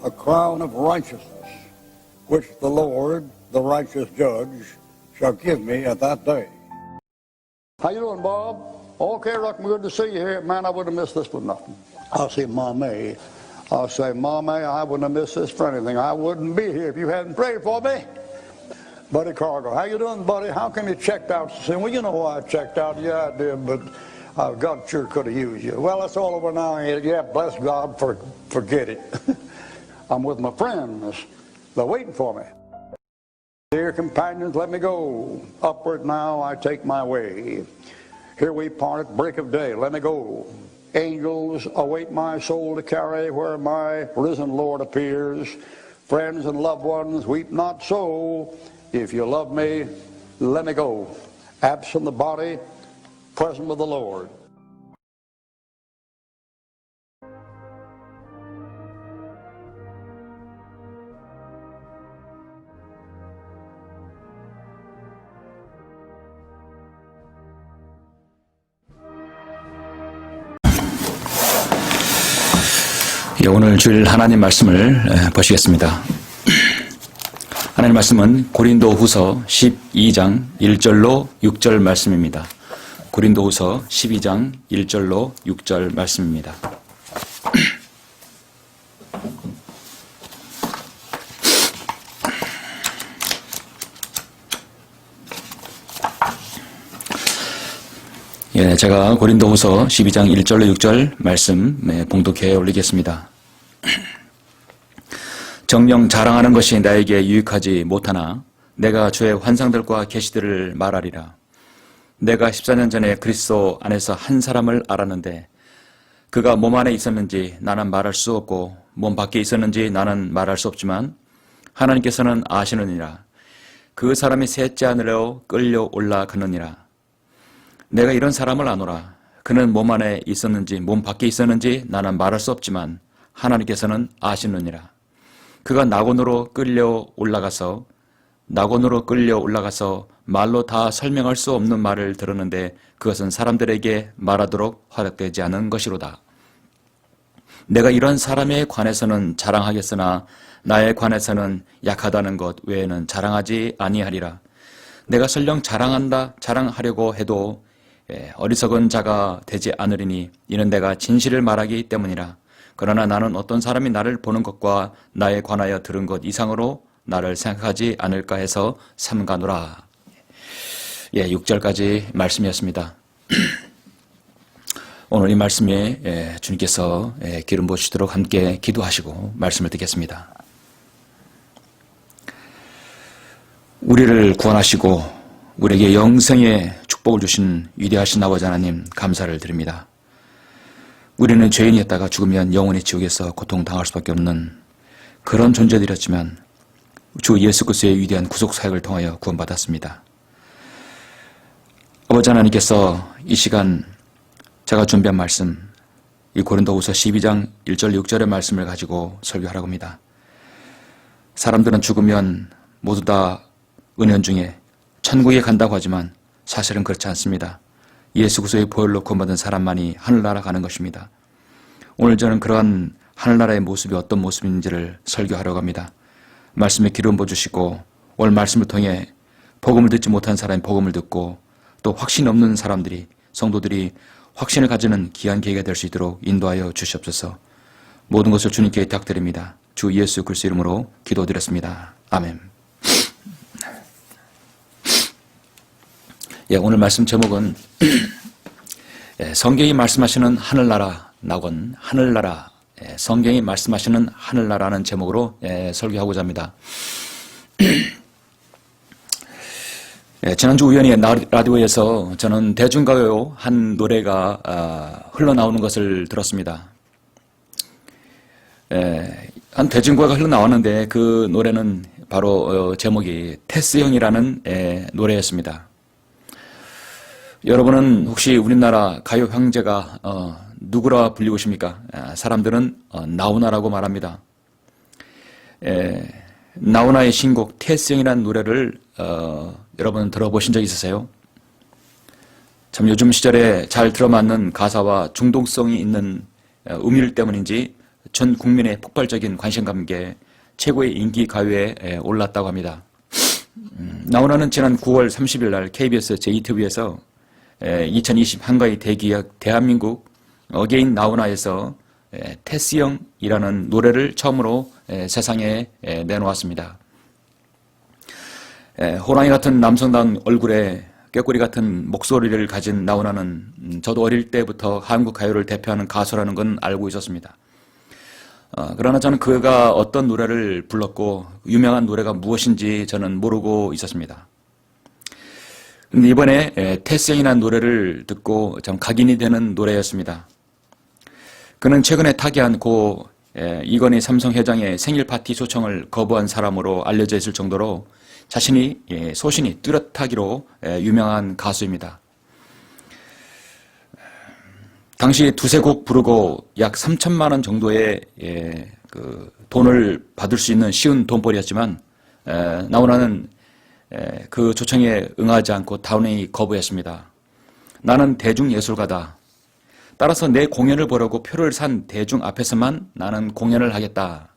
a crown of righteousness, which the Lord, the righteous judge, shall give me at that day. How you doing, Bob? Okay, Ruck, good to see you here. Man, I wouldn't have missed this for nothing. I'll say, Mommy. I'll say, Mommy, I wouldn't have missed this for anything. I wouldn't be here if you hadn't prayed for me. Buddy Cargo, how you doing, buddy? How come you checked out? Say, well, you know why I checked out. Yeah, I did, but God sure could have used you. Well, that's all over now. Yeah, bless God, forget it. I'm with my friends. They're waiting for me. Dear companions, let me go. Upward now I take my way. Here we part at break of day. Let me go. Angels await my soul to carry where my risen Lord appears. Friends and loved ones, weep not so. If you love me, let me go. Absent the body, present with the Lord. 오늘 주일 하나님 말씀을 보시겠습니다. 하나님 말씀은 고린도후서 12장 1절로 6절 말씀입니다. 고린도후서 12장 1절로 6절 말씀입니다. 제가 고린도후서 12장 1절로 6절 말씀 봉독해 올리겠습니다. 정녕 자랑하는 것이 나에게 유익하지 못하나 내가 주의 환상들과 계시들을 말하리라. 내가 14년 전에 그리스도 안에서 한 사람을 알았는데 그가 몸 안에 있었는지 나는 말할 수 없고 몸 밖에 있었는지 나는 말할 수 없지만 하나님께서는 아시느니라. 그 사람이 셋째 하늘로 끌려 올라가느니라. 내가 이런 사람을 아노라. 그는 몸 안에 있었는지 몸 밖에 있었는지 나는 말할 수 없지만 하나님께서는 아시느니라. 그가 낙원으로 끌려 올라가서 말로 다 설명할 수 없는 말을 들었는데 그것은 사람들에게 말하도록 허락되지 않은 것이로다. 내가 이런 사람에 관해서는 자랑하겠으나 나에 관해서는 약하다는 것 외에는 자랑하지 아니하리라. 내가 설령 자랑하려고 해도 어리석은 자가 되지 않으리니 이는 내가 진실을 말하기 때문이라. 그러나 나는 어떤 사람이 나를 보는 것과 나에 관하여 들은 것 이상으로 나를 생각하지 않을까 해서 삼가노라. 6절까지 말씀이었습니다. 오늘 이 말씀에 주님께서 기름 부으시도록 함께 기도하시고 말씀을 듣겠습니다. 우리를 구원하시고 우리에게 영생의 축복을 주신 위대하신 아버지 하나님 감사를 드립니다. 우리는 죄인이었다가 죽으면 영원히 지옥에서 고통당할 수밖에 없는 그런 존재들이었지만 주 예수 그리스도의 위대한 구속 사역을 통하여 구원받았습니다. 아버지 하나님께서 이 시간 제가 준비한 말씀, 이 고린도후서 12장 1절 6절의 말씀을 가지고 설교하라고 합니다. 사람들은 죽으면 모두 다 은연중에 천국에 간다고 하지만 사실은 그렇지 않습니다. 예수 그리스도의 보혈로 구원받은 사람만이 하늘나라 가는 것입니다. 오늘 저는 그러한 하늘나라의 모습이 어떤 모습인지를 설교하려고 합니다. 말씀에 기름 부어주시고 오늘 말씀을 통해 복음을 듣지 못한 사람이 복음을 듣고 또 확신 없는 사람들이 성도들이 확신을 가지는 귀한 계기가 될 수 있도록 인도하여 주시옵소서. 모든 것을 주님께 부탁드립니다. 주 예수 그리스도 이름으로 기도드렸습니다. 아멘. 오늘 말씀 제목은 성경이 말씀하시는 하늘나라 낙원 하늘나라 성경이 말씀하시는 하늘나라는 제목으로 설교하고자 합니다. 지난주 우연히 라디오에서 저는 대중가요 한 노래가 흘러나오는 것을 들었습니다. 한 대중가요가 흘러나왔는데 그 노래는 바로 제목이 테스 형이라는 노래였습니다. 여러분은 혹시 우리나라 가요 형제가 누구라 불리고 있습니까? 사람들은 나훈아라고 말합니다. 나훈아의 신곡 테스 형이라는 노래를 여러분 들어보신 적 있으세요? 참 요즘 시절에 잘 들어맞는 가사와 중독성이 있는 음일 때문인지 전 국민의 폭발적인 관심감에 최고의 인기 가요에 올랐다고 합니다. 나훈아는 지난 9월 30일 날 KBS 제2TV에서 2020 한가위 대기역 대한민국 어게인 나훈아에서 테스형이라는 노래를 처음으로 세상에 내놓았습니다. 호랑이 같은 남성다운 얼굴에 꾀꼬리 같은 목소리를 가진 나훈아는 저도 어릴 때부터 한국 가요를 대표하는 가수라는 건 알고 있었습니다. 그러나 저는 그가 어떤 노래를 불렀고 유명한 노래가 무엇인지 저는 모르고 있었습니다. 근데 이번에 테스형이라는 노래를 듣고 좀 각인이 되는 노래였습니다. 그는 최근에 타계한 고 이건희 삼성 회장의 생일 파티 초청을 거부한 사람으로 알려져 있을 정도로 자신이 소신이 뚜렷하기로 유명한 가수입니다. 당시 두세 곡 부르고 약 3천만 원 정도의 그 돈을 받을 수 있는 쉬운 돈벌이였지만 나훈아는 그 초청에 응하지 않고 다운히 거부했습니다. 나는 대중예술가다. 따라서 내 공연을 보려고 표를 산 대중 앞에서만 나는 공연을 하겠다.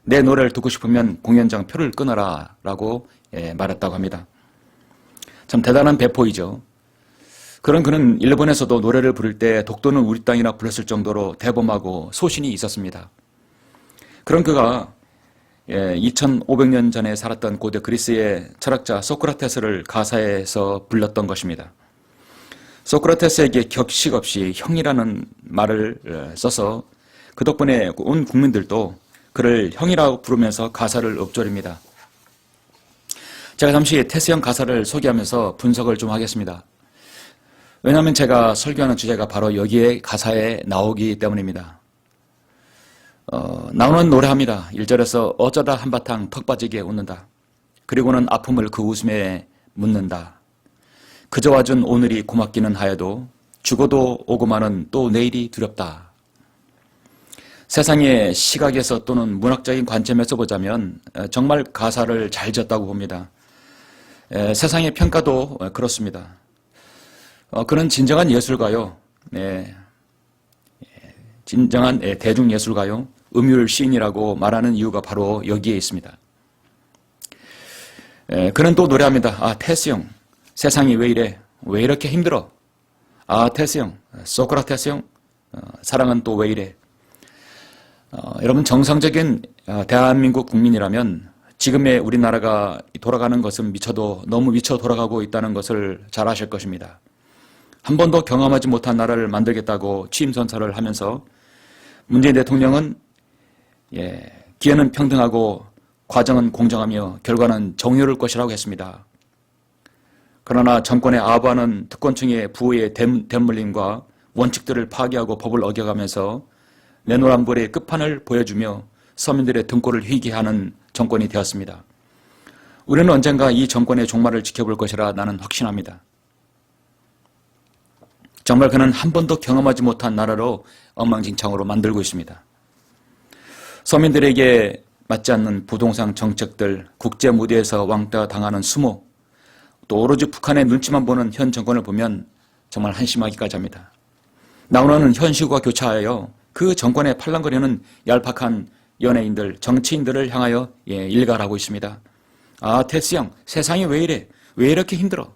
내 노래를 듣고 싶으면 공연장 표를 끊어라 라고 말했다고 합니다. 참 대단한 배포이죠. 그런 그는 일본에서도 노래를 부를 때 독도는 우리 땅이라 불렀을 정도로 대범하고 소신이 있었습니다. 그런 그가 2500년 전에 살았던 고대 그리스의 철학자 소크라테스를 가사에서 불렀던 것입니다. 소크라테스에게 격식 없이 형이라는 말을 써서 그 덕분에 온 국민들도 그를 형이라고 부르면서 가사를 읊조립니다. 제가 잠시 테스형 가사를 소개하면서 분석을 좀 하겠습니다. 왜냐하면 제가 설교하는 주제가 바로 여기에 가사에 나오기 때문입니다. 나오는 노래합니다. 1절에서 어쩌다 한바탕 턱 빠지게 웃는다. 그리고는 아픔을 그 웃음에 묻는다. 그저 와준 오늘이 고맙기는 하여도 죽어도 오고 마는 또 내일이 두렵다. 세상의 시각에서 또는 문학적인 관점에서 보자면 정말 가사를 잘 지었다고 봅니다. 세상의 평가도 그렇습니다. 그는 진정한 예술가요. 진정한 대중예술가요. 음율 시인이라고 말하는 이유가 바로 여기에 있습니다. 그는 또 노래합니다. 아, 테스형. 세상이 왜 이래? 왜 이렇게 힘들어? 아, 테스형. 소크라테스형. 사랑은 또 왜 이래? 여러분 정상적인 대한민국 국민이라면 지금의 우리나라가 돌아가는 것은 미쳐도 너무 미쳐 돌아가고 있다는 것을 잘 아실 것입니다. 한 번도 경험하지 못한 나라를 만들겠다고 취임선서를 하면서 문재인 대통령은 기회는 평등하고 과정은 공정하며 결과는 정의로울 것이라고 했습니다. 그러나 정권의 아부하는 특권층의 부의 대물림과 원칙들을 파괴하고 법을 어겨가면서 내노란불의 끝판을 보여주며 서민들의 등골을 휘게 하는 정권이 되었습니다. 우리는 언젠가 이 정권의 종말을 지켜볼 것이라 나는 확신합니다. 정말 그는 한 번도 경험하지 못한 나라로 엉망진창으로 만들고 있습니다. 서민들에게 맞지 않는 부동산 정책들, 국제 무대에서 왕따 당하는 수모, 또 오로지 북한의 눈치만 보는 현 정권을 보면 정말 한심하기까지 합니다. 나훈아는 현 시국과 교차하여 그 정권에 팔랑거리는 얄팍한 연예인들, 정치인들을 향하여 일갈하고 있습니다. 아, 테스형, 세상이 왜 이래? 왜 이렇게 힘들어?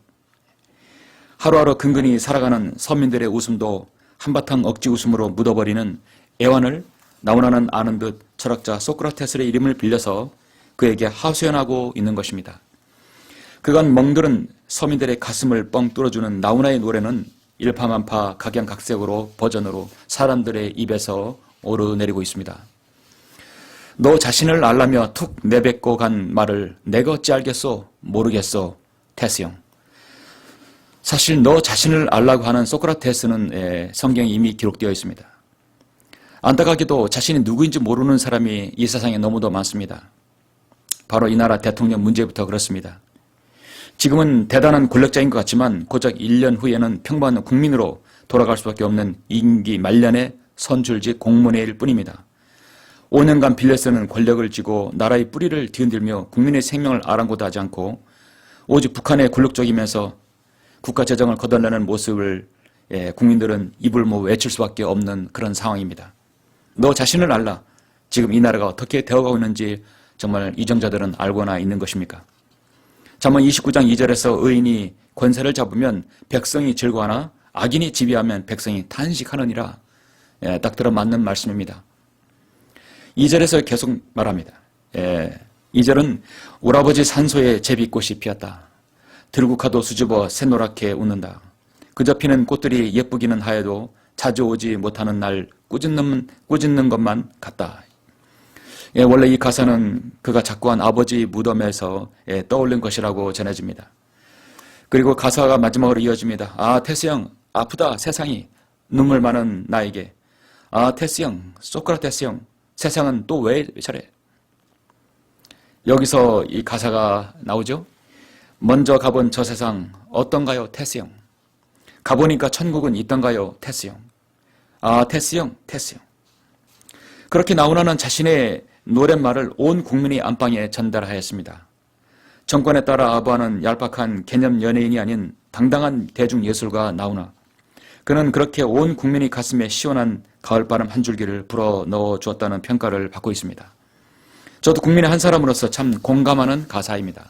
하루하루 근근히 살아가는 서민들의 웃음도 한바탕 억지 웃음으로 묻어버리는 애환을 나훈아는 아는 듯 철학자 소크라테스의 이름을 빌려서 그에게 하소연하고 있는 것입니다. 그간 멍들은 서민들의 가슴을 뻥 뚫어주는 나훈아의 노래는 일파만파 각양각색으로 버전으로 사람들의 입에서 오르내리고 있습니다. 너 자신을 알라며 툭 내뱉고 간 말을 내가 어찌 알겠소? 모르겠소? 테스형. 사실 너 자신을 알라고 하는 소크라테스는 성경에 이미 기록되어 있습니다. 안타깝게도 자신이 누구인지 모르는 사람이 이 세상에 너무도 많습니다. 바로 이 나라 대통령 문제부터 그렇습니다. 지금은 대단한 권력자인 것 같지만 고작 1년 후에는 평범한 국민으로 돌아갈 수밖에 없는 임기 말년의 선출직 공무원일 뿐입니다. 5년간 빌려 쓰는 권력을 쥐고 나라의 뿌리를 뒤흔들며 국민의 생명을 아랑곳하지 않고 오직 북한의 굴욕적이면서 국가 재정을 거덜내는 모습을 국민들은 입을 외칠 수밖에 없는 그런 상황입니다. 너 자신을 알라. 지금 이 나라가 어떻게 되어가고 있는지 정말 이정자들은 알고나 있는 것입니까? 잠언 29장 2절에서 의인이 권세를 잡으면 백성이 즐거워하나 악인이 지배하면 백성이 탄식하느니라. 예, 딱 들어맞는 말씀입니다. 2절에서 계속 말합니다. 2절은 오라버지 산소에 제비꽃이 피었다. 들국화도 수줍어 새노랗게 웃는다. 그저 피는 꽃들이 예쁘기는 하여도 자주 오지 못하는 날 꾸짖는 것만 같다. 원래 이 가사는 그가 작고한 아버지 무덤에서 떠올린 것이라고 전해집니다. 그리고 가사가 마지막으로 이어집니다. 아, 테스 형, 아프다 세상이 눈물 많은 나에게. 아, 테스 형, 소크라테스 형, 세상은 또 왜 저래? 여기서 이 가사가 나오죠. 먼저 가본 저 세상 어떤가요, 테스 형? 가보니까 천국은 있던가요, 테스 형? 아, 테스 형, 테스 형. 그렇게 나훈아는 자신의 노랫말을 온 국민의 안방에 전달하였습니다. 정권에 따라 아부하는 얄팍한 개념 연예인이 아닌 당당한 대중예술가 나훈아. 그는 그렇게 온 국민의 가슴에 시원한 가을바람 한 줄기를 불어 넣어 주었다는 평가를 받고 있습니다. 저도 국민의 한 사람으로서 참 공감하는 가사입니다.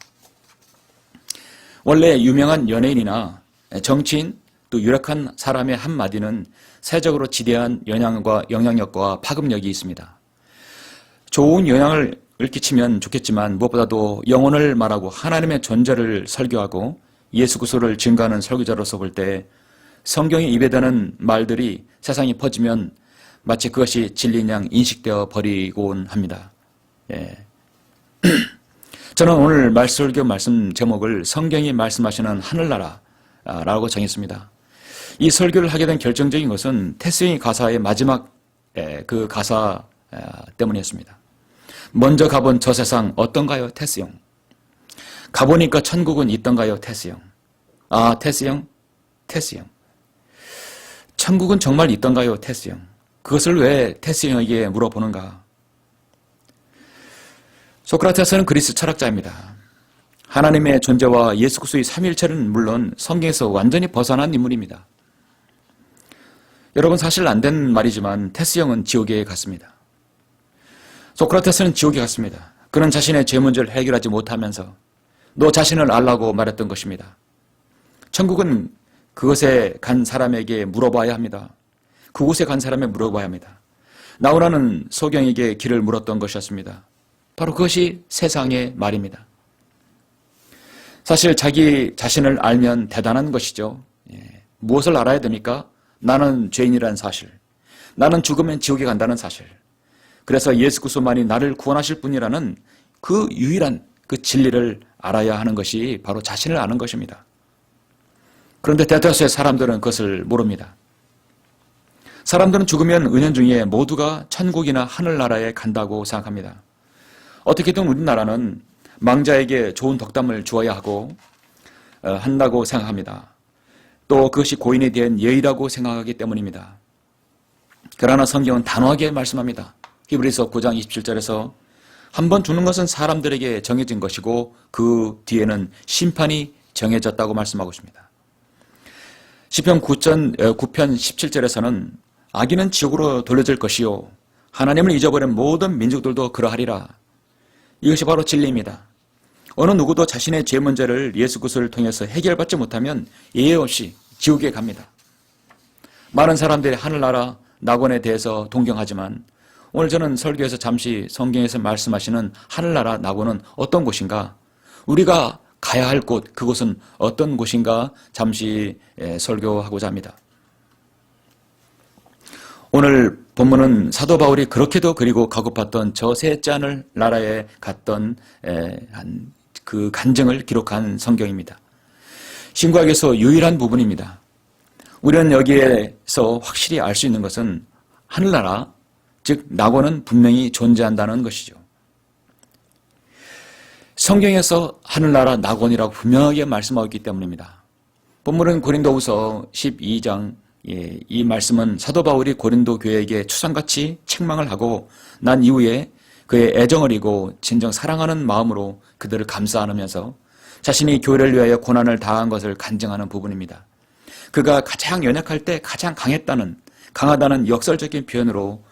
원래 유명한 연예인이나 정치인 또 유력한 사람의 한마디는 세적으로 지대한 영향력과 파급력이 있습니다. 좋은 영향을 끼치면 좋겠지만 무엇보다도 영혼을 말하고 하나님의 존재를 설교하고 예수 그리스도를 증거하는 설교자로서 볼 때 성경에 입에 드는 말들이 세상에 퍼지면 마치 그것이 진리인 양 인식되어 버리곤 합니다. 예. 저는 오늘 설교 말씀 제목을 성경이 말씀하시는 하늘나라라고 정했습니다. 이 설교를 하게 된 결정적인 것은 테스형의 가사의 마지막 그 가사 때문이었습니다. 먼저 가본 저 세상 어떤가요, 테스형? 가보니까 천국은 있던가요, 테스형? 아, 테스형, 테스형. 천국은 정말 있던가요, 테스형? 그것을 왜 테스형에게 물어보는가? 소크라테스는 그리스 철학자입니다. 하나님의 존재와 예수 그리스도의 삼위일체는 물론 성경에서 완전히 벗어난 인물입니다. 여러분 사실 안 된 말이지만 테스형은 지옥에 갔습니다. 소크라테스는 지옥에 갔습니다. 그는 자신의 죄 문제를 해결하지 못하면서 너 자신을 알라고 말했던 것입니다. 천국은 그곳에 간 사람에게 물어봐야 합니다. 그곳에 간 사람에게 물어봐야 합니다. 나훈아는 소경에게 길을 물었던 것이었습니다. 바로 그것이 세상의 말입니다. 사실 자기 자신을 알면 대단한 것이죠. 무엇을 알아야 됩니까? 나는 죄인이라는 사실. 나는 죽으면 지옥에 간다는 사실. 그래서 예수 그리스도만이 나를 구원하실 분이라는 그 유일한 그 진리를 알아야 하는 것이 바로 자신을 아는 것입니다. 그런데 대다수의 사람들은 그것을 모릅니다. 사람들은 죽으면 은연중에 모두가 천국이나 하늘나라에 간다고 생각합니다. 어떻게든 우리나라는 망자에게 좋은 덕담을 주어야 하고 한다고 생각합니다. 또 그것이 고인에 대한 예의라고 생각하기 때문입니다. 그러나 성경은 단호하게 말씀합니다. 히브리서 9장 27절에서 한 번 죽는 것은 사람들에게 정해진 것이고 그 뒤에는 심판이 정해졌다고 말씀하고 있습니다. 시편 9편 17절에서는 악인은 지옥으로 돌려질 것이요 하나님을 잊어버린 모든 민족들도 그러하리라. 이것이 바로 진리입니다. 어느 누구도 자신의 죄 문제를 예수 그리스도를 통해서 해결받지 못하면 예외 없이 지옥에 갑니다. 많은 사람들이 하늘나라 낙원에 대해서 동경하지만 오늘 저는 설교에서 잠시 성경에서 말씀하시는 하늘나라 낙원은 어떤 곳인가? 우리가 가야 할 곳, 그곳은 어떤 곳인가? 잠시 설교하고자 합니다. 오늘 본문은 사도 바울이 그렇게도 그리고 가고팠던 저 셋째 하늘 나라에 갔던 그 간증을 기록한 성경입니다. 신구약에서 유일한 부분입니다. 우리는 여기에서 확실히 알 수 있는 것은 하늘나라, 즉 낙원은 분명히 존재한다는 것이죠. 성경에서 하늘나라 낙원이라고 분명하게 말씀하고 있기 때문입니다. 본문은 고린도후서 12장 이 말씀은 사도 바울이 고린도 교회에게 추상같이 책망을 하고 난 이후에 그의 애정을 이고 진정 사랑하는 마음으로 그들을 감싸 안으면서 자신이 교회를 위하여 고난을 당한 것을 간증하는 부분입니다. 그가 가장 연약할 때 가장 강하다는 역설적인 표현으로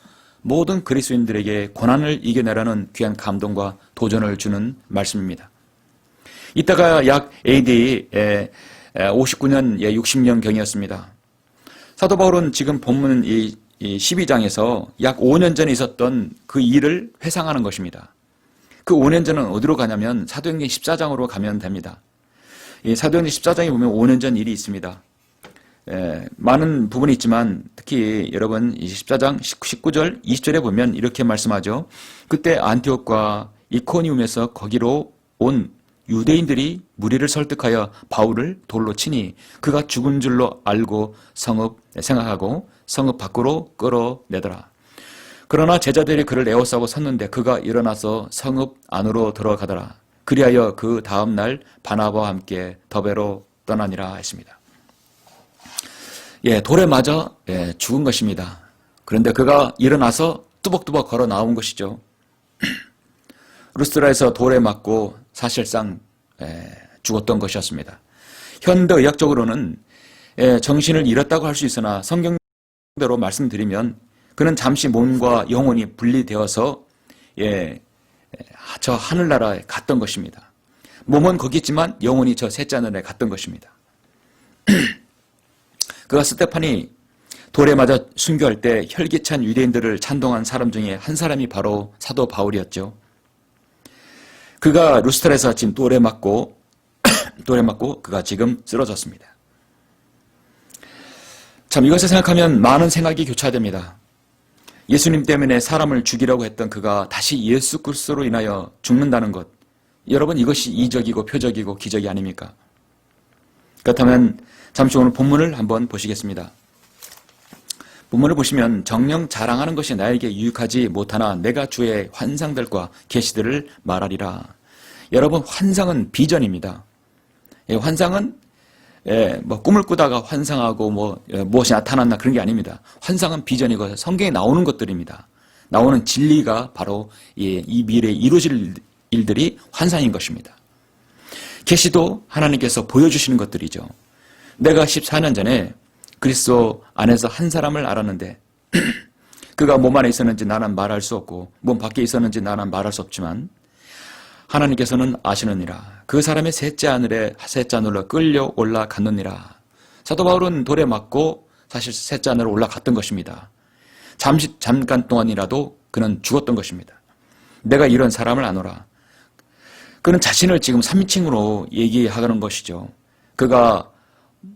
모든 그리스도인들에게 고난을 이겨내라는 귀한 감동과 도전을 주는 말씀입니다. 이때가 약 AD 59년 60년경이었습니다. 사도 바울은 지금 본문 이 12장에서 약 5년 전에 있었던 그 일을 회상하는 것입니다. 그 5년 전은 어디로 가냐면 사도행전 14장으로 가면 됩니다. 이 사도행전 14장에 보면 5년 전 일이 있습니다. 많은 부분이 있지만 특히 여러분 14장 19절 20절에 보면 이렇게 말씀하죠. 그때 안티옥과 이코니움에서 거기로 온 유대인들이 무리를 설득하여 바울을 돌로 치니 그가 죽은 줄로 알고 생각하고 성읍 밖으로 끌어내더라. 그러나 제자들이 그를 에워싸고 섰는데 그가 일어나서 성읍 안으로 들어가더라. 그리하여 그 다음 날 바나바와 함께 더베로 떠나니라 했습니다. 돌에 맞아 죽은 것입니다. 그런데 그가 일어나서 뚜벅뚜벅 걸어 나온 것이죠. 루스트라에서 돌에 맞고 사실상 죽었던 것이었습니다. 현대의학적으로는 정신을 잃었다고 할 수 있으나 성경대로 말씀드리면 그는 잠시 몸과 영혼이 분리되어서 저 하늘나라에 갔던 것입니다. 몸은 거기 있지만 영혼이 저 셋째 하늘에 갔던 것입니다. 그가 스테판이 돌에 맞아 순교할 때 혈기찬 유대인들을 찬동한 사람 중에 한 사람이 바로 사도 바울이었죠. 그가 루스트라에서 지금 돌에 맞고 그가 지금 쓰러졌습니다. 참 이것을 생각하면 많은 생각이 교차됩니다. 예수님 때문에 사람을 죽이려고 했던 그가 다시 예수 그리스도로 인하여 죽는다는 것. 여러분 이것이 이적이고 표적이고 기적이 아닙니까? 그렇다면 잠시 오늘 본문을 한번 보시겠습니다. 본문을 보시면 정녕 자랑하는 것이 나에게 유익하지 못하나 내가 주의 환상들과 계시들을 말하리라. 여러분 환상은 비전입니다. 환상은 꿈을 꾸다가 환상하고 무엇이 나타났나 그런 게 아닙니다. 환상은 비전이고 성경에 나오는 것들입니다. 나오는 진리가 바로 이 미래에 이루어질 일들이 환상인 것입니다. 계시도 하나님께서 보여주시는 것들이죠. 내가 14년 전에 그리스도 안에서 한 사람을 알았는데 그가 몸 안에 있었는지 나는 말할 수 없고 몸 밖에 있었는지 나는 말할 수 없지만 하나님께서는 아시느니라. 그 사람의 셋째 하늘로 끌려 올라갔느니라. 사도 바울은 돌에 맞고 사실 셋째 하늘로 올라갔던 것입니다. 잠깐 동안이라도 그는 죽었던 것입니다. 내가 이런 사람을 아노라. 그는 자신을 지금 3인칭으로 얘기하는 것이죠. 그가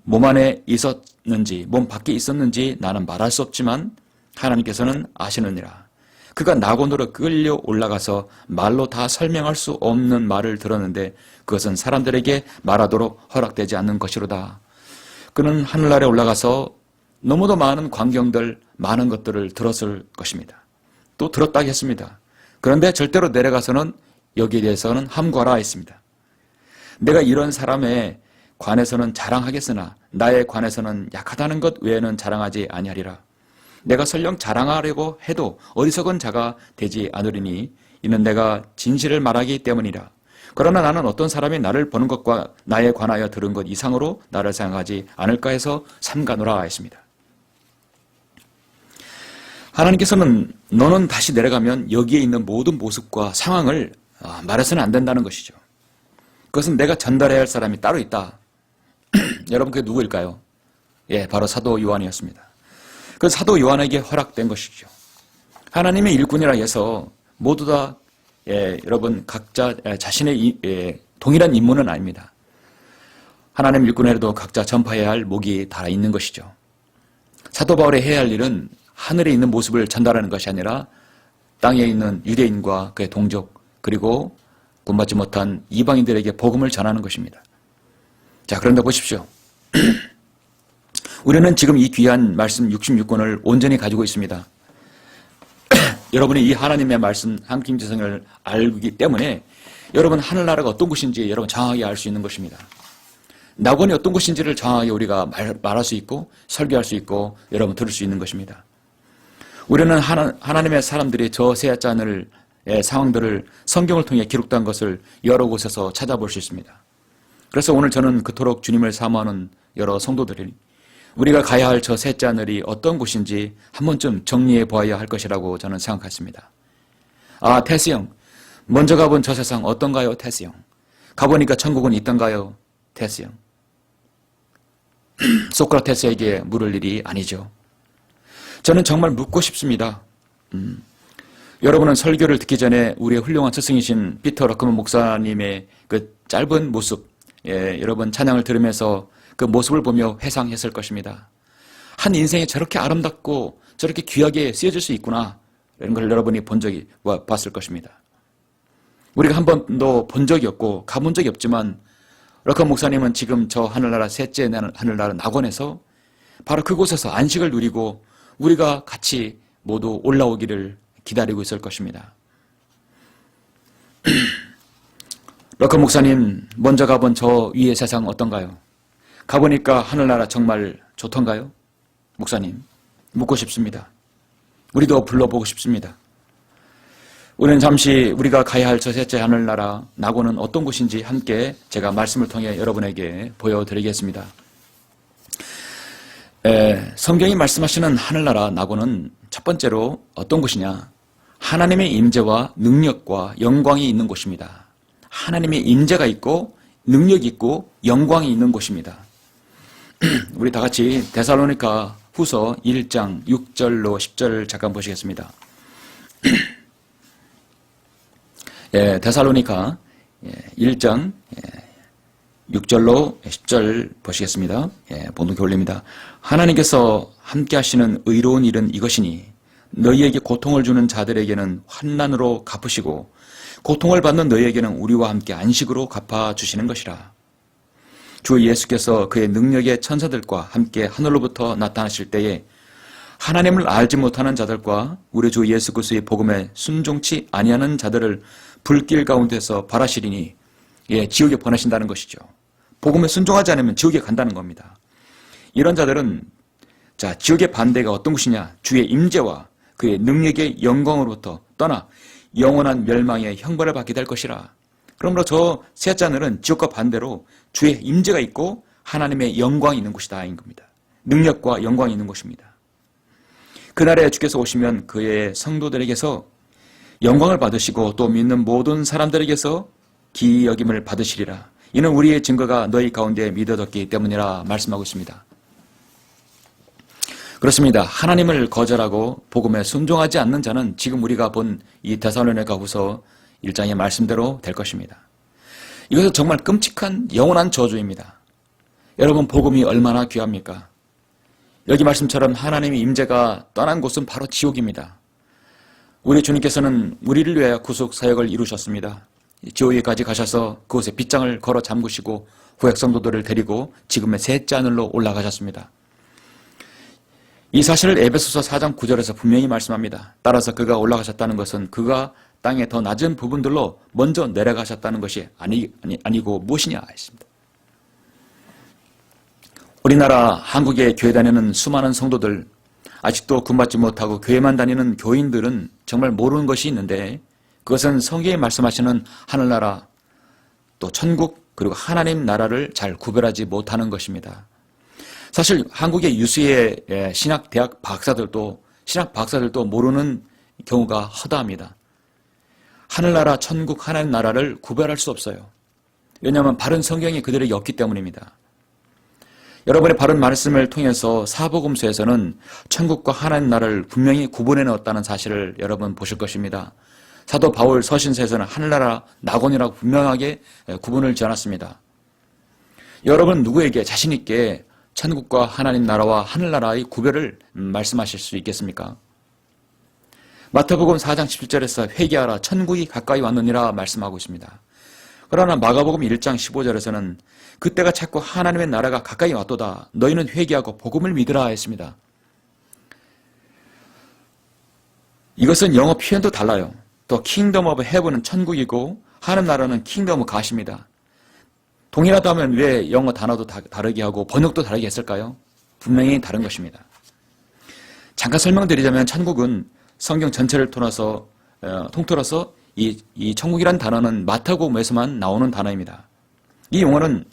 몸 안에 있었는지 몸 밖에 있었는지 나는 말할 수 없지만 하나님께서는 아시느니라. 그가 낙원으로 끌려 올라가서 말로 다 설명할 수 없는 말을 들었는데 그것은 사람들에게 말하도록 허락되지 않는 것이로다. 그는 하늘나라에 올라가서 너무도 많은 광경들, 많은 것들을 들었을 것입니다. 또 들었다고 했습니다. 그런데 절대로 내려가서는 여기에 대해서는 함구하라 했습니다. 내가 이런 사람에 관해서는 자랑하겠으나 나에 관해서는 약하다는 것 외에는 자랑하지 아니하리라. 내가 설령 자랑하려고 해도 어리석은 자가 되지 않으리니 이는 내가 진실을 말하기 때문이라. 그러나 나는 어떤 사람이 나를 보는 것과 나에 관하여 들은 것 이상으로 나를 생각하지 않을까 해서 삼가노라 했습니다. 하나님께서는 너는 다시 내려가면 여기에 있는 모든 모습과 상황을 말해서는 안 된다는 것이죠. 그것은 내가 전달해야 할 사람이 따로 있다. 여러분 그게 누구일까요? 바로 사도 요한이었습니다. 그 사도 요한에게 허락된 것이죠. 하나님의 일꾼이라 해서 모두 다 여러분 각자 자신의 동일한 임무는 아닙니다. 하나님 일꾼에도 각자 전파해야 할 목이 달아 있는 것이죠. 사도 바울이 해야 할 일은 하늘에 있는 모습을 전달하는 것이 아니라 땅에 있는 유대인과 그의 동족 그리고 구원받지 못한 이방인들에게 복음을 전하는 것입니다. 자, 그런데 보십시오. 우리는 지금 이 귀한 말씀 66권을 온전히 가지고 있습니다. 여러분이 이 하나님의 말씀 한김지성을 알기 때문에 여러분 하늘나라가 어떤 곳인지 여러분 정확하게 알 수 있는 것입니다. 낙원이 어떤 곳인지를 정확하게 우리가 말할 수 있고 설교할 수 있고 여러분 들을 수 있는 것입니다. 우리는 하나님의 사람들이 저 셋째 하늘의 상황들을 성경을 통해 기록된 것을 여러 곳에서 찾아볼 수 있습니다. 그래서 오늘 저는 그토록 주님을 사모하는 여러 성도들이 우리가 가야 할 저 셋째 하늘이 어떤 곳인지 한 번쯤 정리해 보아야 할 것이라고 저는 생각했습니다. 아, 테스 형. 먼저 가본 저 세상 어떤가요, 테스 형? 가보니까 천국은 있던가요, 테스 형? 소크라테스에게 물을 일이 아니죠. 저는 정말 묻고 싶습니다. 여러분은 설교를 듣기 전에 우리의 훌륭한 스승이신 피터 러크먼 목사님의 그 짧은 모습, 여러분 찬양을 들으면서 그 모습을 보며 회상했을 것입니다. 한 인생이 저렇게 아름답고 저렇게 귀하게 쓰여질 수 있구나, 이런 걸 여러분이 봤을 것입니다. 우리가 한 번도 본 적이 없고 가본 적이 없지만 러크먼 목사님은 지금 저 하늘나라 셋째 하늘나라 낙원에서 바로 그곳에서 안식을 누리고 우리가 같이 모두 올라오기를 기다리고 있을 것입니다. 러크먼 목사님, 먼저 가본 저 위의 세상 어떤가요? 가보니까 하늘나라 정말 좋던가요? 목사님, 묻고 싶습니다. 우리도 불러보고 싶습니다. 우리는 잠시 우리가 가야 할 저 셋째 하늘나라 낙원은 어떤 곳인지 함께 제가 말씀을 통해 여러분에게 보여드리겠습니다. 성경이 말씀하시는 하늘나라 낙원은 첫 번째로 어떤 곳이냐? 하나님의 임재와 능력과 영광이 있는 곳입니다. 하나님의 임재가 있고 능력이 있고 영광이 있는 곳입니다. 우리 다 같이 데살로니가 후서 1장 6절로 10절을 잠깐 보시겠습니다. 데살로니가 1장 6절로 10절 보시겠습니다. 본독이 올립니다. 하나님께서 함께 하시는 의로운 일은 이것이니 너희에게 고통을 주는 자들에게는 환난으로 갚으시고 고통을 받는 너희에게는 우리와 함께 안식으로 갚아주시는 것이라. 주 예수께서 그의 능력의 천사들과 함께 하늘로부터 나타나실 때에 하나님을 알지 못하는 자들과 우리 주 예수 그리스도의 복음에 순종치 아니하는 자들을 불길 가운데서 발하시리니, 지옥에 보내신다는 것이죠. 복음에 순종하지 않으면 지옥에 간다는 겁니다. 이런 자들은 지옥의 반대가 어떤 것이냐? 주의 임재와 그의 능력의 영광으로부터 떠나 영원한 멸망의 형벌을 받게 될 것이라. 그러므로 저 셋째 하늘은 지옥과 반대로 주의 임재가 있고 하나님의 영광이 있는 곳이다인 겁니다. 능력과 영광이 있는 곳입니다. 그날에 주께서 오시면 그의 성도들에게서 영광을 받으시고 또 믿는 모든 사람들에게서 기이 여김을 받으시리라. 이는 우리의 증거가 너희 가운데 믿어졌기 때문이라 말씀하고 있습니다. 그렇습니다. 하나님을 거절하고 복음에 순종하지 않는 자는 지금 우리가 본 이 데살로니가후서 1장의 말씀대로 될 것입니다. 이것은 정말 끔찍한 영원한 저주입니다. 여러분, 복음이 얼마나 귀합니까? 여기 말씀처럼 하나님의 임재가 떠난 곳은 바로 지옥입니다. 우리 주님께서는 우리를 위하여 구속 사역을 이루셨습니다. 지옥에까지 가셔서 그곳에 빗장을 걸어 잠그시고 후액 성도들을 데리고 지금의 셋째 하늘로 올라가셨습니다. 이 사실을 에베소서 4장 9절에서 분명히 말씀합니다. 따라서 그가 올라가셨다는 것은 그가 땅의 더 낮은 부분들로 먼저 내려가셨다는 것이 아니고 무엇이냐 했습니다. 우리나라 한국에 교회 다니는 수많은 성도들, 아직도 구원받지 못하고 교회만 다니는 교인들은 정말 모르는 것이 있는데, 그것은 성경에 말씀하시는 하늘나라, 또 천국, 그리고 하나님 나라를 잘 구별하지 못하는 것입니다. 사실 한국의 유수의 신학대학 박사들도 모르는 경우가 허다합니다. 하늘나라, 천국, 하나님 나라를 구별할 수 없어요. 왜냐하면 바른 성경이 그들에게 없기 때문입니다. 여러분의 바른 말씀을 통해서 사복음서에서는 천국과 하나님 나라를 분명히 구분해 넣었다는 사실을 여러분 보실 것입니다. 사도 바울 서신서에서는 하늘나라 낙원이라고 분명하게 구분을 지어놨습니다. 여러분 누구에게 자신 있게 천국과 하나님 나라와 하늘나라의 구별을 말씀하실 수 있겠습니까? 마태복음 4장 17절에서 회개하라 천국이 가까이 왔느니라 말씀하고 있습니다. 그러나 마가복음 1장 15절에서는 그때가 찼고 하나님의 나라가 가까이 왔도다. 너희는 회개하고 복음을 믿으라 했습니다. 이것은 영어 표현도 달라요. 또 킹덤 오브 헤븐은 천국이고 하나님 나라는 킹덤 오브 갓입니다. 동일하다면 왜 영어 단어도 다르게 하고 번역도 다르게 했을까요? 분명히 다른 것입니다. 잠깐 설명드리자면 천국은 성경 전체를 통틀어서 이 천국이란 단어는 마태복음에서만 나오는 단어입니다. 이 용어는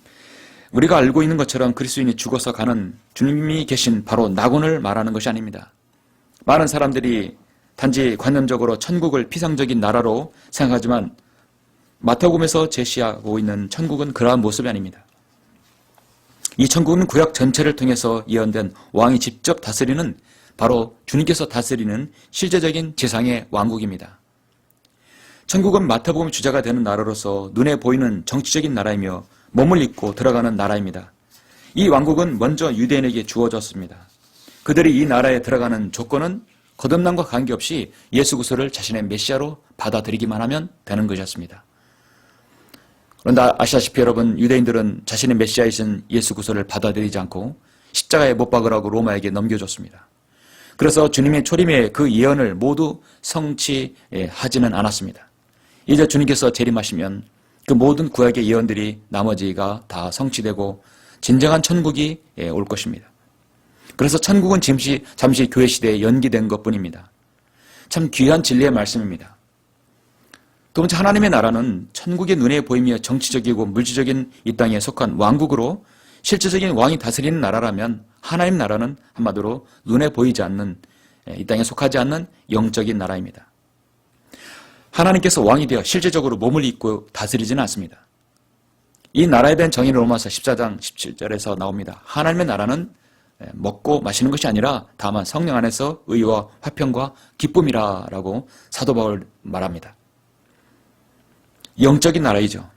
우리가 알고 있는 것처럼 그리스도인이 죽어서 가는 주님이 계신 바로 낙원을 말하는 것이 아닙니다. 많은 사람들이 단지 관념적으로 천국을 피상적인 나라로 생각하지만 마태복음에서 제시하고 있는 천국은 그러한 모습이 아닙니다. 이 천국은 구약 전체를 통해서 예언된 왕이 직접 다스리는 바로 주님께서 다스리는 실제적인 지상의 왕국입니다. 천국은 마태복음의 주자가 되는 나라로서 눈에 보이는 정치적인 나라이며 몸을 입고 들어가는 나라입니다. 이 왕국은 먼저 유대인에게 주어졌습니다. 그들이 이 나라에 들어가는 조건은 거듭남과 관계없이 예수 그리스도를 자신의 메시아로 받아들이기만 하면 되는 것이었습니다. 그런데 아시다시피 여러분, 유대인들은 자신의 메시아이신 예수 그리스도를 받아들이지 않고 십자가에 못 박으라고 로마에게 넘겨줬습니다. 그래서 주님의 초림의 그 예언을 모두 성취하지는 않았습니다. 이제 주님께서 재림하시면 그 모든 구약의 예언들이 나머지가 다 성취되고 진정한 천국이 올 것입니다. 그래서 천국은 잠시 교회 시대에 연기된 것뿐입니다. 참 귀한 진리의 말씀입니다. 두 번째, 하나님의 나라는 천국의 눈에 보이며 정치적이고 물질적인 이 땅에 속한 왕국으로 실질적인 왕이 다스리는 나라라면 하나님 나라는 한마디로 눈에 보이지 않는, 이 땅에 속하지 않는 영적인 나라입니다. 하나님께서 왕이 되어 실제적으로 몸을 입고 다스리지는 않습니다. 이 나라에 대한 정의는 로마서 14장 17절에서 나옵니다. 하나님의 나라는 먹고 마시는 것이 아니라 다만 성령 안에서 의와 화평과 기쁨이라고 사도 바울 말합니다. 영적인 나라이죠.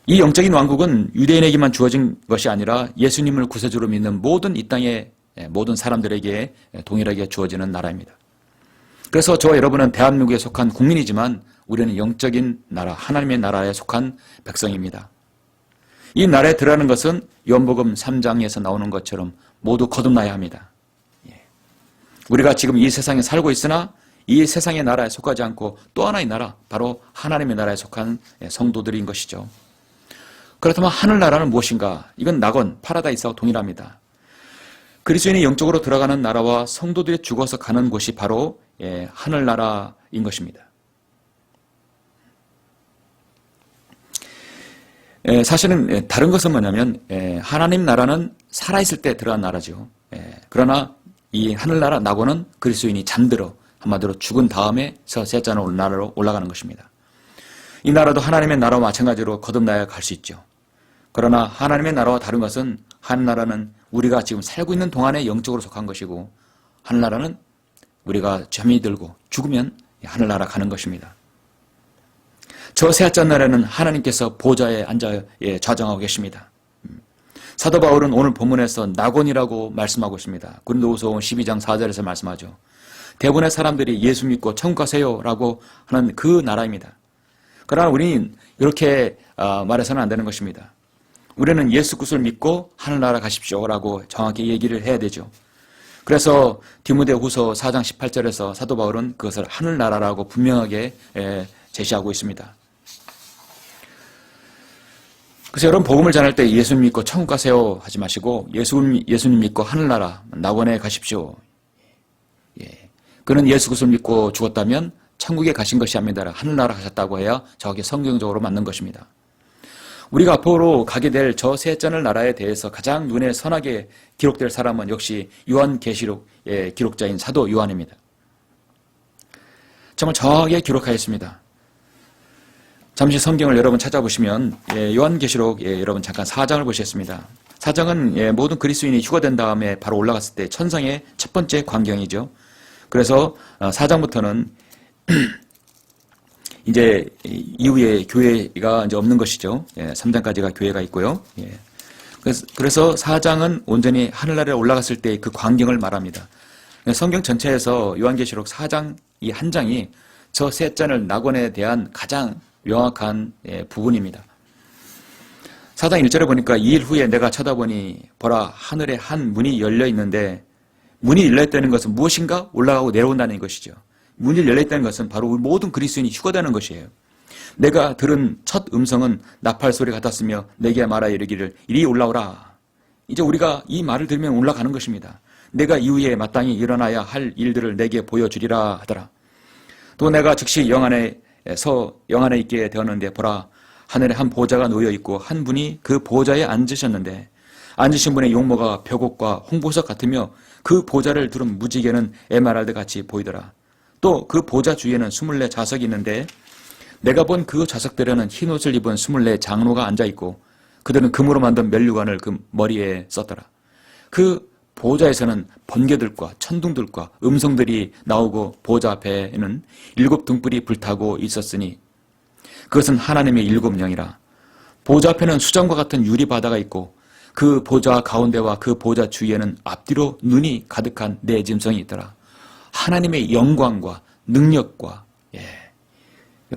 이 영적인 왕국은 유대인에게만 주어진 것이 아니라 예수님을 구세주로 믿는 모든 이 땅의 모든 사람들에게 동일하게 주어지는 나라입니다. 그래서 저와 여러분은 대한민국에 속한 국민이지만 우리는 영적인 나라, 하나님의 나라에 속한 백성입니다. 이 나라에 들어가는 것은 요한복음 3장에서 나오는 것처럼 모두 거듭나야 합니다. 우리가 지금 이 세상에 살고 있으나 이 세상의 나라에 속하지 않고 또 하나의 나라, 바로 하나님의 나라에 속한 성도들인 것이죠. 그렇다면 하늘나라는 무엇인가? 이건 낙원, 파라다이스와 동일합니다. 그리스도인이 영적으로 들어가는 나라와 성도들이 죽어서 가는 곳이 바로 하늘나라인 것입니다. 사실은 다른 것은 뭐냐면 하나님 나라는 살아있을 때 들어간 나라죠. 그러나 이 하늘나라 낙원은 그리스도인이 잠들어 한마디로 죽은 다음에서 셋째 나라로 올라가는 것입니다. 이 나라도 하나님의 나라와 마찬가지로 거듭나야 갈 수 있죠. 그러나 하나님의 나라와 다른 것은 하늘나라는 우리가 지금 살고 있는 동안에 영적으로 속한 것이고 하늘나라는 우리가 잠이 들고 죽으면 하늘나라 가는 것입니다. 저 셋째 나라는 하나님께서 보좌에 앉아 좌정하고 계십니다. 사도 바울은 오늘 본문에서 낙원이라고 말씀하고 있습니다. 고린도후서 12장 4절에서 말씀하죠. 대부분의 사람들이 예수 믿고 천국 가세요라고 하는 그 나라입니다. 그러나 우리는 이렇게 말해서는 안 되는 것입니다. 우리는 예수 그리스도를 믿고 하늘나라 가십시오라고 정확히 얘기를 해야 되죠. 그래서 디모데후서 4장 18절에서 사도 바울은 그것을 하늘나라라고 분명하게 제시하고 있습니다. 그래서 여러분 복음을 전할 때 예수님 믿고 천국 가세요 하지 마시고 예수님 믿고 하늘나라 낙원에 가십시오. 그는 예수 그리스도를 믿고 죽었다면 천국에 가신 것이 아니라 하늘나라 가셨다고 해야 정확히 성경적으로 맞는 것입니다. 우리가 앞으로 가게 될 저 셋째 나라에 대해서 가장 눈에 선하게 기록될 사람은 역시 요한계시록의 기록자인 사도 요한입니다. 정말 정확하게 기록하였습니다. 잠시 성경을 여러분 찾아보시면 요한계시록 여러분 잠깐 4장을 보시겠습니다. 4장은 모든 그리스도인이 휴거된 다음에 바로 올라갔을 때 천상의 첫 번째 광경이죠. 그래서 4장부터는 이제 이후에 교회가 이제 없는 것이죠. 3장까지가 교회가 있고요. 그래서 4장은 온전히 하늘나라에 올라갔을 때 그 광경을 말합니다. 성경 전체에서 요한계시록 4장 이 한 장이 저 셋째 낙원에 대한 가장 명확한 부분입니다. 4장 1절에 보니까 2일 후에 내가 쳐다보니 보라 하늘에 한 문이 열려 있는데 문이 열려있다는 것은 무엇인가? 올라가고 내려온다는 것이죠. 문이 열려있다는 것은 바로 모든 그리스도인이 휴거되는 것이에요. 내가 들은 첫 음성은 나팔 소리 같았으며 내게 말하 이르기를 이리 올라오라. 이제 우리가 이 말을 들으면 올라가는 것입니다. 내가 이후에 마땅히 일어나야 할 일들을 내게 보여주리라 하더라. 또 내가 즉시 영 안에 있게 되었는데 보라 하늘에 한 보좌가 놓여 있고 한 분이 그 보좌에 앉으셨는데 앉으신 분의 용모가 벽옥과 홍보석 같으며 그 보좌를 두른 무지개는 에메랄드 같이 보이더라. 또 그 보좌 주위에는 24 좌석이 있는데 내가 본 그 좌석들에는 흰 옷을 입은 24 장로가 앉아 있고 그들은 금으로 만든 면류관을 그 머리에 썼더라. 그 보좌에서는 번개들과 천둥들과 음성들이 나오고 보좌 앞에는 7 등불이 불타고 있었으니 그것은 하나님의 7 영이라. 보좌 앞에는 수정과 같은 유리 바다가 있고 그 보좌 가운데와 그 보좌 주위에는 앞뒤로 눈이 가득한 4 짐승이 있더라. 하나님의 영광과 능력과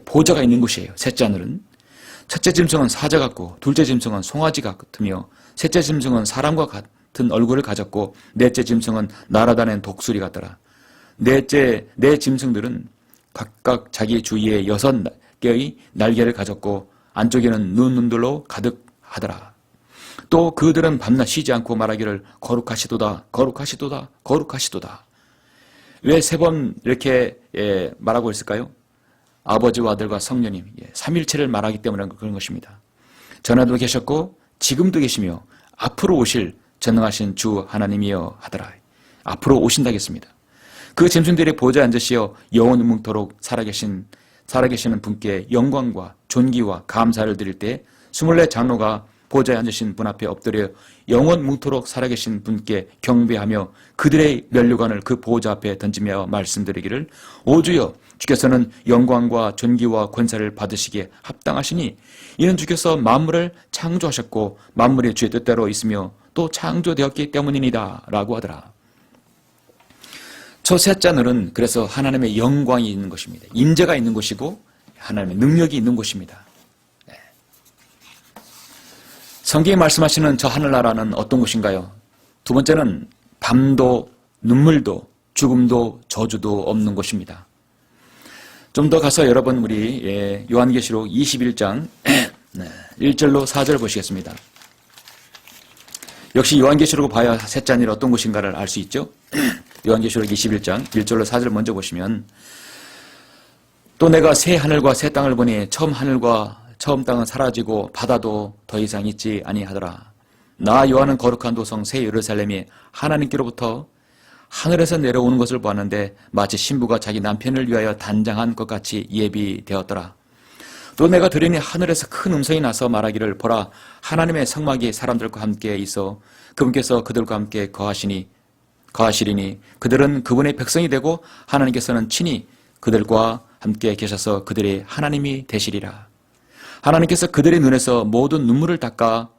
보좌가 있는 곳이에요. 셋째 하늘은. 첫째 짐승은 사자 같고 둘째 짐승은 송아지 같으며 셋째 짐승은 사람과 같은 얼굴을 가졌고 넷째 짐승은 날아다니는 독수리 같더라. 네 짐승들은 각각 자기 주위에 6개의 날개를 가졌고 안쪽에는 눈들로 가득하더라. 또 그들은 밤낮 쉬지 않고 말하기를 거룩하시도다 거룩하시도다 거룩하시도다. 왜 3번 이렇게 말하고 있을까요? 아버지와 아들과 성령님, 삼일체를 말하기 때문에 그런 것입니다. 전에도 계셨고 지금도 계시며 앞으로 오실 전능하신 주 하나님이여 하더라. 앞으로 오신다겠습니다. 그 짐승들의 보좌에 앉으시어 영원무토록 살아계시는 분께 영광과 존귀와 감사를 드릴 때 24 장로가 보좌에 앉으신 분 앞에 엎드려 영원무토록 살아계신 분께 경배하며 그들의 면류관을 그 보좌 앞에 던지며 말씀드리기를 오 주여 주께서는 영광과 존귀와 권세를 받으시기에 합당하시니 이는 주께서 만물을 창조하셨고 만물이 주의 뜻대로 있으며 또 창조되었기 때문이니다 라고 하더라. 저 셋째 하늘은 그래서 하나님의 영광이 있는 것입니다. 임재가 있는 곳이고 하나님의 능력이 있는 곳입니다. 성경이 말씀하시는 저 하늘나라는 어떤 곳인가요? 두 번째는 밤도 눈물도 죽음도 저주도 없는 곳입니다. 좀 더 가서 여러분 우리 요한계시록 21장 1절로 4절 보시겠습니다. 역시 요한계시록을 봐야 셋째 하늘이 어떤 곳인가를 알 수 있죠. 요한계시록 21장 1절로 4절 먼저 보시면 또 내가 새 하늘과 새 땅을 보니 처음 하늘과 처음 땅은 사라지고 바다도 더 이상 있지 아니하더라. 나 요한은 거룩한 도성 새 예루살렘이 하나님께로부터 하늘에서 내려오는 것을 보았는데 마치 신부가 자기 남편을 위하여 단장한 것 같이 예비되었더라. 또 내가 들으니 하늘에서 큰 음성이 나서 말하기를 보라 하나님의 성막이 사람들과 함께 있어 그분께서 그들과 함께 거하시리니 그들은 그분의 백성이 되고 하나님께서는 친히 그들과 함께 계셔서 그들의 하나님이 되시리라. 하나님께서 그들의 눈에서 모든 눈물을 닦아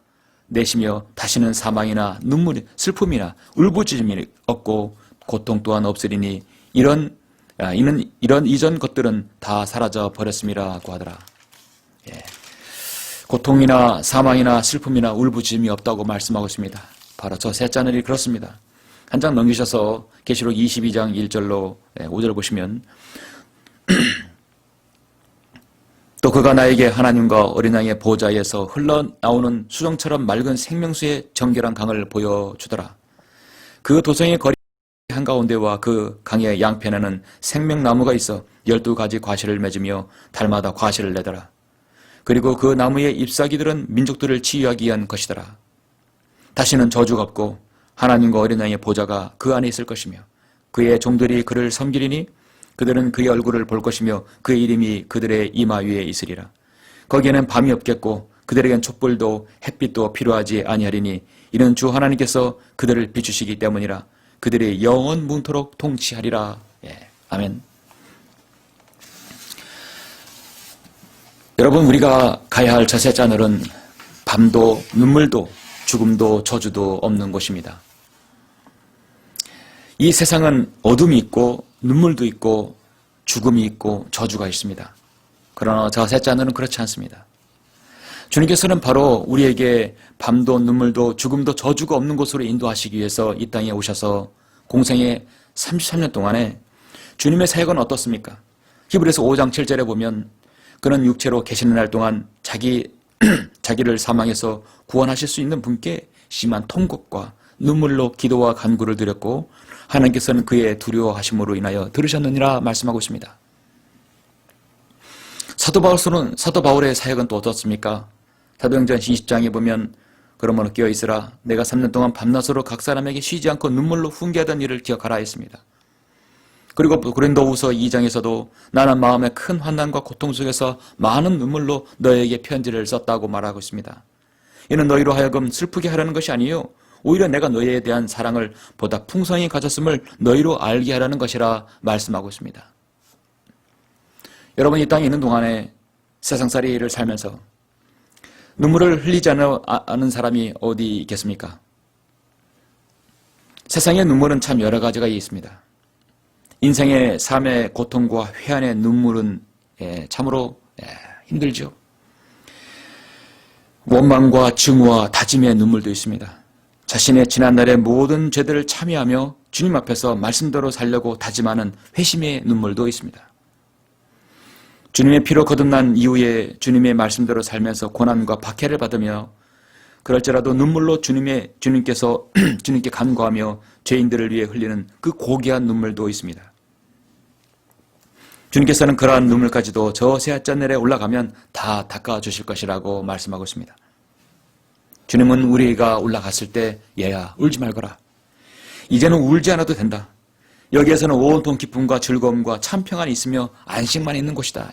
내시며 다시는 사망이나 눈물, 슬픔이나 울부짖음이 없고 고통 또한 없으리니 이런 이전 것들은 다 사라져 버렸음이라고 하더라. 고통이나 사망이나 슬픔이나 울부짖음이 없다고 말씀하고 있습니다. 바로 저 셋째 하늘이 그렇습니다. 한 장 넘기셔서 계시록 22장 1절로 5절 보시면 또 그가 나에게 하나님과 어린 양의 보좌에서 흘러나오는 수정처럼 맑은 생명수의 정결한 강을 보여주더라. 그 도성의 거리 한가운데와 그 강의 양편에는 생명나무가 있어 12가지 과실을 맺으며 달마다 과실을 내더라. 그리고 그 나무의 잎사귀들은 민족들을 치유하기 위한 것이더라. 다시는 저주가 없고 하나님과 어린 양의 보좌가 그 안에 있을 것이며 그의 종들이 그를 섬기리니 그들은 그의 얼굴을 볼 것이며 그의 이름이 그들의 이마 위에 있으리라. 거기에는 밤이 없겠고 그들에겐 촛불도 햇빛도 필요하지 아니하리니 이는 주 하나님께서 그들을 비추시기 때문이라. 그들이 영원 문토록 통치하리라. 아멘. 여러분 우리가 가야 할 저 셋째 하늘은 밤도 눈물도 죽음도 저주도 없는 곳입니다. 이 세상은 어둠이 있고 눈물도 있고 죽음이 있고 저주가 있습니다. 그러나 저 셋째 하늘은 그렇지 않습니다. 주님께서는 바로 우리에게 밤도 눈물도 죽음도 저주가 없는 곳으로 인도하시기 위해서 이 땅에 오셔서 공생의 33년 동안에 주님의 사역은 어떻습니까? 히브리서 5장 7절에 보면 그는 육체로 계시는 날 동안 자기를 사망해서 구원하실 수 있는 분께 심한 통곡과 눈물로 기도와 간구를 드렸고 하나님께서는 그의 두려워하심으로 인하여 들으셨느니라 말씀하고 있습니다. 사도 바울의 사역은 또 어떻습니까? 사도행전 20장에 보면 그러므로 깨어있으라 내가 3년 동안 밤낮으로 각 사람에게 쉬지 않고 눈물로 훈계하던 일을 기억하라 했습니다. 그리고 고린도후서 2장에서도 나는 마음의 큰 환난과 고통 속에서 많은 눈물로 너에게 편지를 썼다고 말하고 있습니다. 이는 너희로 하여금 슬프게 하려는 것이 아니요 오히려 내가 너희에 대한 사랑을 보다 풍성히 가졌음을 너희로 알게 하려는 것이라 말씀하고 있습니다. 여러분 이 땅에 있는 동안에 세상살이를 살면서 눈물을 흘리지 않은 사람이 어디 있겠습니까? 세상의 눈물은 참 여러 가지가 있습니다. 인생의 삶의 고통과 회한의 눈물은 참으로 힘들죠. 원망과 증오와 다짐의 눈물도 있습니다. 자신의 지난날의 모든 죄들을 참여하며 주님 앞에서 말씀대로 살려고 다짐하는 회심의 눈물도 있습니다. 주님의 피로 거듭난 이후에 주님의 말씀대로 살면서 고난과 박해를 받으며 그럴지라도 눈물로 주님께 간구하며 죄인들을 위해 흘리는 그 고귀한 눈물도 있습니다. 주님께서는 그러한 눈물까지도 저 새하늘에 올라가면 다 닦아주실 것이라고 말씀하고 있습니다. 주님은 우리가 올라갔을 때 얘야 울지 말거라. 이제는 울지 않아도 된다. 여기에서는 온통 기쁨과 즐거움과 참 평안이 있으며 안식만 있는 곳이다.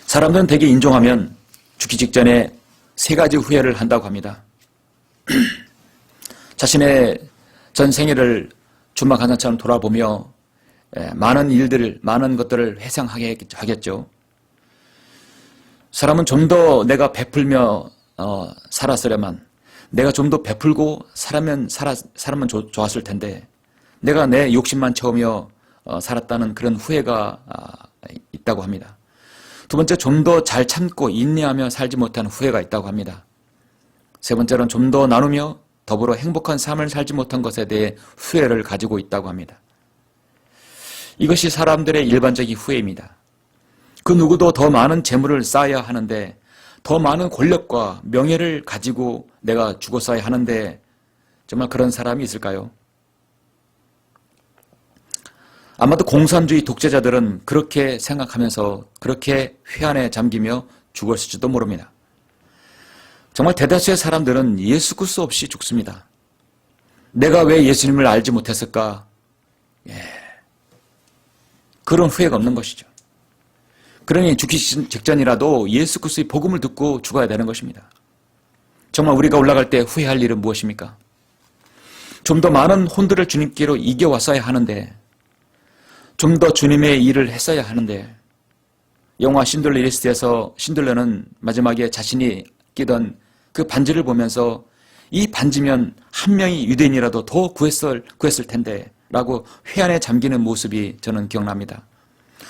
사람들은 대개 인종하면 죽기 직전에 3가지 후회를 한다고 합니다. 자신의 전 생애를 주막하나처럼 돌아보며 많은 것들을 회상하게 하겠죠. 사람은 좀 더 내가 베풀며 살았으려면 내가 좀 더 베풀고 살면 좋았을 텐데 내가 내 욕심만 채우며 살았다는 그런 후회가 있다고 합니다. 두 번째, 좀 더 잘 참고 인내하며 살지 못한 후회가 있다고 합니다. 세 번째로는 좀 더 나누며 더불어 행복한 삶을 살지 못한 것에 대해 후회를 가지고 있다고 합니다. 이것이 사람들의 일반적인 후회입니다. 그 누구도 더 많은 재물을 쌓아야 하는데 더 많은 권력과 명예를 가지고 내가 죽었어야 하는데 정말 그런 사람이 있을까요? 아마도 공산주의 독재자들은 그렇게 생각하면서 그렇게 회한에 잠기며 죽었을지도 모릅니다. 정말 대다수의 사람들은 예수 그리스도 없이 죽습니다. 내가 왜 예수님을 알지 못했을까? 그런 후회가 없는 것이죠. 그러니 죽기 직전이라도 예수 그리스도의 복음을 듣고 죽어야 되는 것입니다. 정말 우리가 올라갈 때 후회할 일은 무엇입니까? 좀 더 많은 혼들을 주님께로 이겨왔어야 하는데 좀 더 주님의 일을 했어야 하는데 영화 신들러 리스트에서 신들러는 마지막에 자신이 끼던 그 반지를 보면서 이 반지면 한 명이 유대인이라도 더 구했을 텐데 라고 회한에 잠기는 모습이 저는 기억납니다.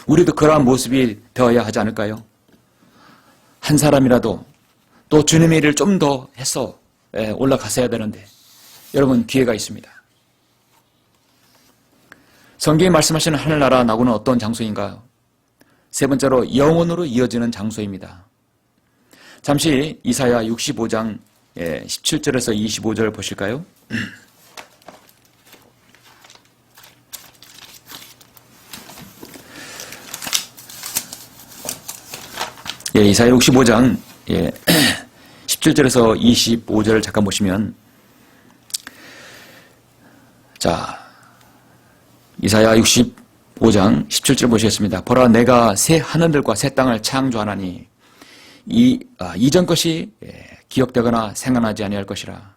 우리도 그러한 모습이 되어야 하지 않을까요? 한 사람이라도 또 주님의 일을 좀 더 해서 올라갔어야 되는데 여러분 기회가 있습니다. 성경이 말씀하시는 하늘나라 나고는 어떤 장소인가요? 세 번째로 영원으로 이어지는 장소입니다. 잠시 이사야 65장 17절에서 25절 보실까요? 이사야 65장 17절에서 25절을 잠깐 보시면 이사야 65장 17절 보시겠습니다. 보라 내가 새 하늘들과 새 땅을 창조하나니 이전 것이 기억되거나 생각나지 아니할 것이라.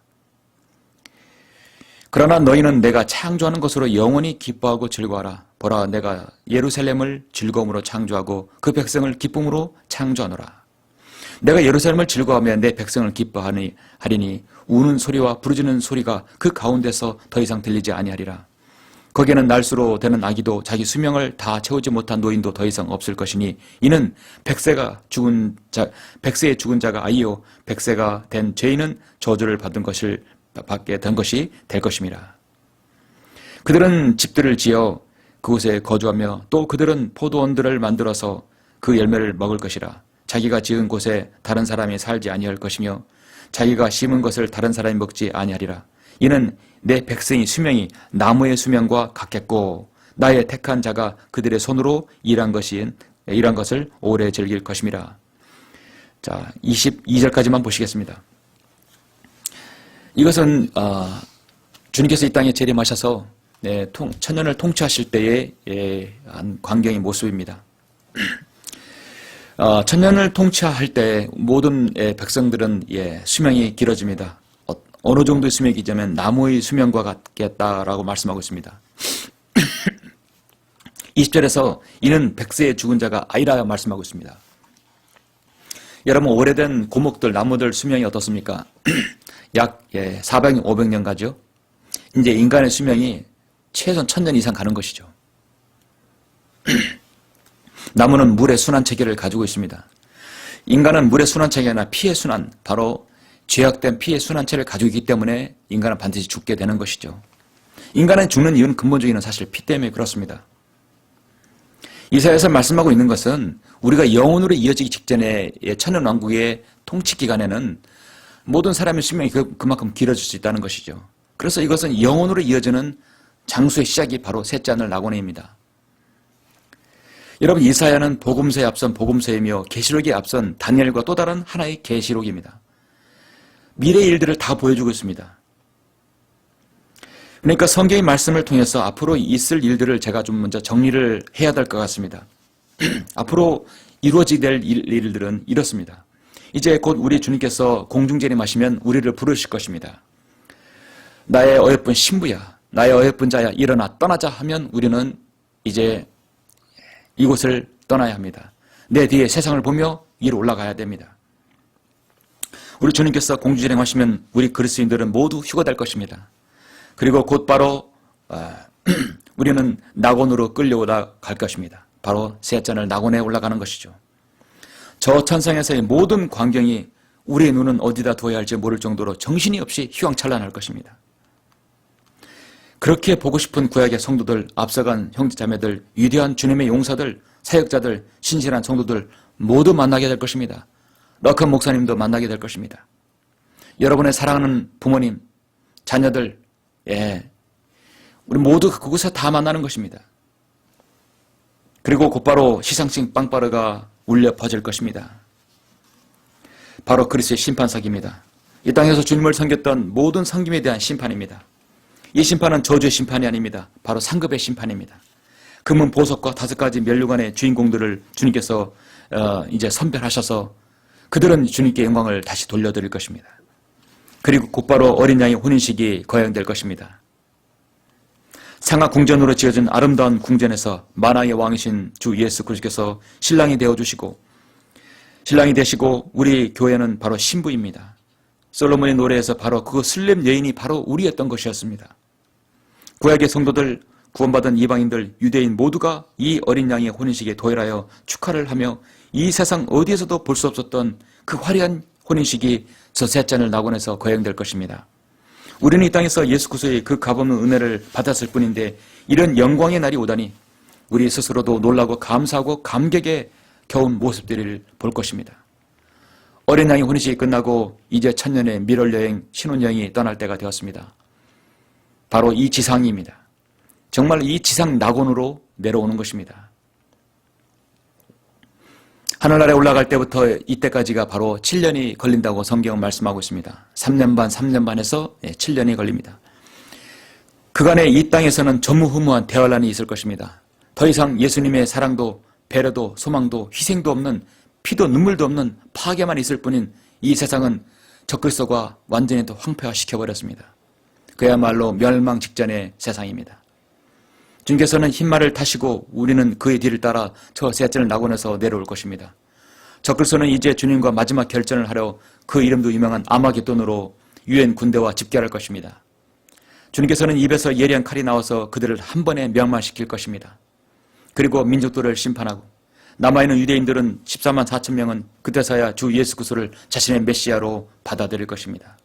그러나 너희는 내가 창조하는 것으로 영원히 기뻐하고 즐거워하라. 보라 내가 예루살렘을 즐거움으로 창조하고 그 백성을 기쁨으로 창조하노라. 내가 예루살렘을 즐거워하며 내 백성을 기뻐하리니 우는 소리와 부르짖는 소리가 그 가운데서 더 이상 들리지 아니하리라. 거기에는 날수로 되는 아기도 자기 수명을 다 채우지 못한 노인도 더 이상 없을 것이니 이는 백세의 죽은 자가 아이요 백세가 된 죄인은 저주를 받게 된 것이 될 것임이라. 그들은 집들을 지어 그곳에 거주하며 또 그들은 포도원들을 만들어서 그 열매를 먹을 것이라. 자기가 지은 곳에 다른 사람이 살지 아니할 것이며 자기가 심은 것을 다른 사람이 먹지 아니하리라. 이는 내 백성의 수명이 나무의 수명과 같겠고 나의 택한 자가 그들의 손으로 일한 것을 오래 즐길 것임이라. 자, 22절까지만 보시겠습니다. 이것은 주님께서 이 땅에 재림하셔서 천년을 통치하실 때의 한 광경의 모습입니다. 천년을 통치할 때 모든 백성들은 수명이 길어집니다. 어느 정도의 수명이 길자면 나무의 수명과 같겠다라고 말씀하고 있습니다. 20절에서 이는 100세에 죽은 자가 아니라 말씀하고 있습니다. 여러분, 오래된 고목들, 나무들 수명이 어떻습니까? 약 400년, 500년 가죠. 이제 인간의 수명이 최소한 1000년 이상 가는 것이죠. 나무는 물의 순환 체계를 가지고 있습니다. 인간은 물의 순환 체계가 아니라 피의 순환, 바로 죄악된 피의 순환체를 가지고 있기 때문에 인간은 반드시 죽게 되는 것이죠. 인간은 죽는 이유는 근본적인 사실 피 때문에 그렇습니다. 이사야에서 말씀하고 있는 것은 우리가 영원으로 이어지기 직전에 천년 왕국의 통치 기간에는 모든 사람의 수명이 그만큼 길어질 수 있다는 것이죠. 그래서 이것은 영원으로 이어지는 장수의 시작이 바로 셋째 하늘 낙원입니다. 여러분, 이사야는 복음서에 앞선 복음서이며 계시록에 앞선 다니엘과 또 다른 하나의 계시록입니다. 미래의 일들을 다 보여주고 있습니다. 그러니까 성경의 말씀을 통해서 앞으로 있을 일들을 제가 좀 먼저 정리를 해야 될 것 같습니다. 앞으로 이루어지게 될 일들은 이렇습니다. 이제 곧 우리 주님께서 공중재림하시면 우리를 부르실 것입니다. 나의 어여쁜 신부야, 나의 어여쁜 자야, 일어나 떠나자 하면 우리는 이제 이곳을 떠나야 합니다. 내 뒤에 세상을 보며 위로 올라가야 됩니다. 우리 주님께서 공중재림하시면 우리 그리스도인들은 모두 휴거될 것입니다. 그리고 곧바로 우리는 낙원으로 끌려오다 갈 것입니다. 바로 셋째 하늘 낙원에 올라가는 것이죠. 저 천상에서의 모든 광경이 우리의 눈은 어디다 두어야 할지 모를 정도로 정신이 없이 휘황찬란할 것입니다. 그렇게 보고 싶은 구약의 성도들, 앞서간 형제자매들, 위대한 주님의 용사들, 사역자들, 신실한 성도들 모두 만나게 될 것입니다. 러큰 목사님도 만나게 될 것입니다. 여러분의 사랑하는 부모님, 자녀들, 우리 모두 그곳에 다 만나는 것입니다. 그리고 곧바로 시상식 빵빠르가 울려 퍼질 것입니다. 바로 그리스도의 심판석입니다. 이 땅에서 주님을 섬겼던 모든 섬김에 대한 심판입니다. 이 심판은 저주의 심판이 아닙니다. 바로 상급의 심판입니다. 금은 보석과 5가지 면류관의 주인공들을 주님께서 이제 선별하셔서 그들은 주님께 영광을 다시 돌려드릴 것입니다. 그리고 곧바로 어린 양의 혼인식이 거행될 것입니다. 상하 궁전으로 지어진 아름다운 궁전에서 만왕의 왕이신 주 예수 그리스도께서 신랑이 되시고 우리 교회는 바로 신부입니다. 솔로몬의 노래에서 바로 그 슬렘 여인이 바로 우리였던 것이었습니다. 구약의 성도들, 구원받은 이방인들, 유대인 모두가 이 어린 양의 혼인식에 도열하여 축하를 하며 이 세상 어디에서도 볼 수 없었던 그 화려한 혼인식이 저 셋째 하늘 낙원에서 거행될 것입니다. 우리는 이 땅에서 예수 그리스도의 그 값없는 은혜를 받았을 뿐인데 이런 영광의 날이 오다니 우리 스스로도 놀라고 감사하고 감격에 겨운 모습들을 볼 것입니다. 어린 양의 혼인식이 끝나고 이제 천년의 밀월여행 신혼여행이 떠날 때가 되었습니다. 바로 이 지상입니다. 정말 이 지상 낙원으로 내려오는 것입니다. 하늘나라에 올라갈 때부터 이때까지가 바로 7년이 걸린다고 성경은 말씀하고 있습니다. 3년 반에서 7년이 걸립니다. 그간에 이 땅에서는 전무후무한 대환란이 있을 것입니다. 더 이상 예수님의 사랑도 배려도 소망도 희생도 없는 피도 눈물도 없는 파괴만 있을 뿐인 이 세상은 적그리스도가 완전히 또 황폐화시켜버렸습니다. 그야말로 멸망 직전의 세상입니다. 주님께서는 흰말을 타시고 우리는 그의 뒤를 따라 저 셋째 하늘 낙원에서 내려올 것입니다. 적그리스도는 이제 주님과 마지막 결전을 하려 그 이름도 유명한 아마겟돈으로 유엔 군대와 집결할 것입니다. 주님께서는 입에서 예리한 칼이 나와서 그들을 한 번에 멸망시킬 것입니다. 그리고 민족들을 심판하고 남아있는 유대인들은 14만 4천 명은 그때서야 주 예수 그리스도를 자신의 메시아로 받아들일 것입니다.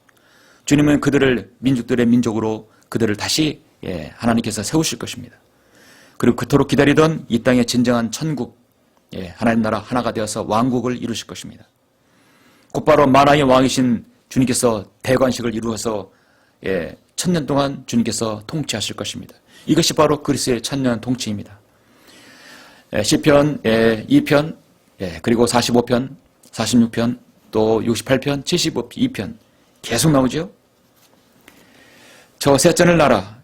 주님은 그들을 민족들의 민족으로 그들을 다시 하나님께서 세우실 것입니다. 그리고 그토록 기다리던 이 땅의 진정한 천국, 하나님 나라 하나가 되어서 왕국을 이루실 것입니다. 곧바로 만왕의 왕이신 주님께서 대관식을 이루어서 천년 동안 주님께서 통치하실 것입니다. 이것이 바로 그리스도의 천년 통치입니다. 시편 2편, 그리고 45편, 46편, 또 68편, 72편 계속 나오죠. 저 셋째는 나라,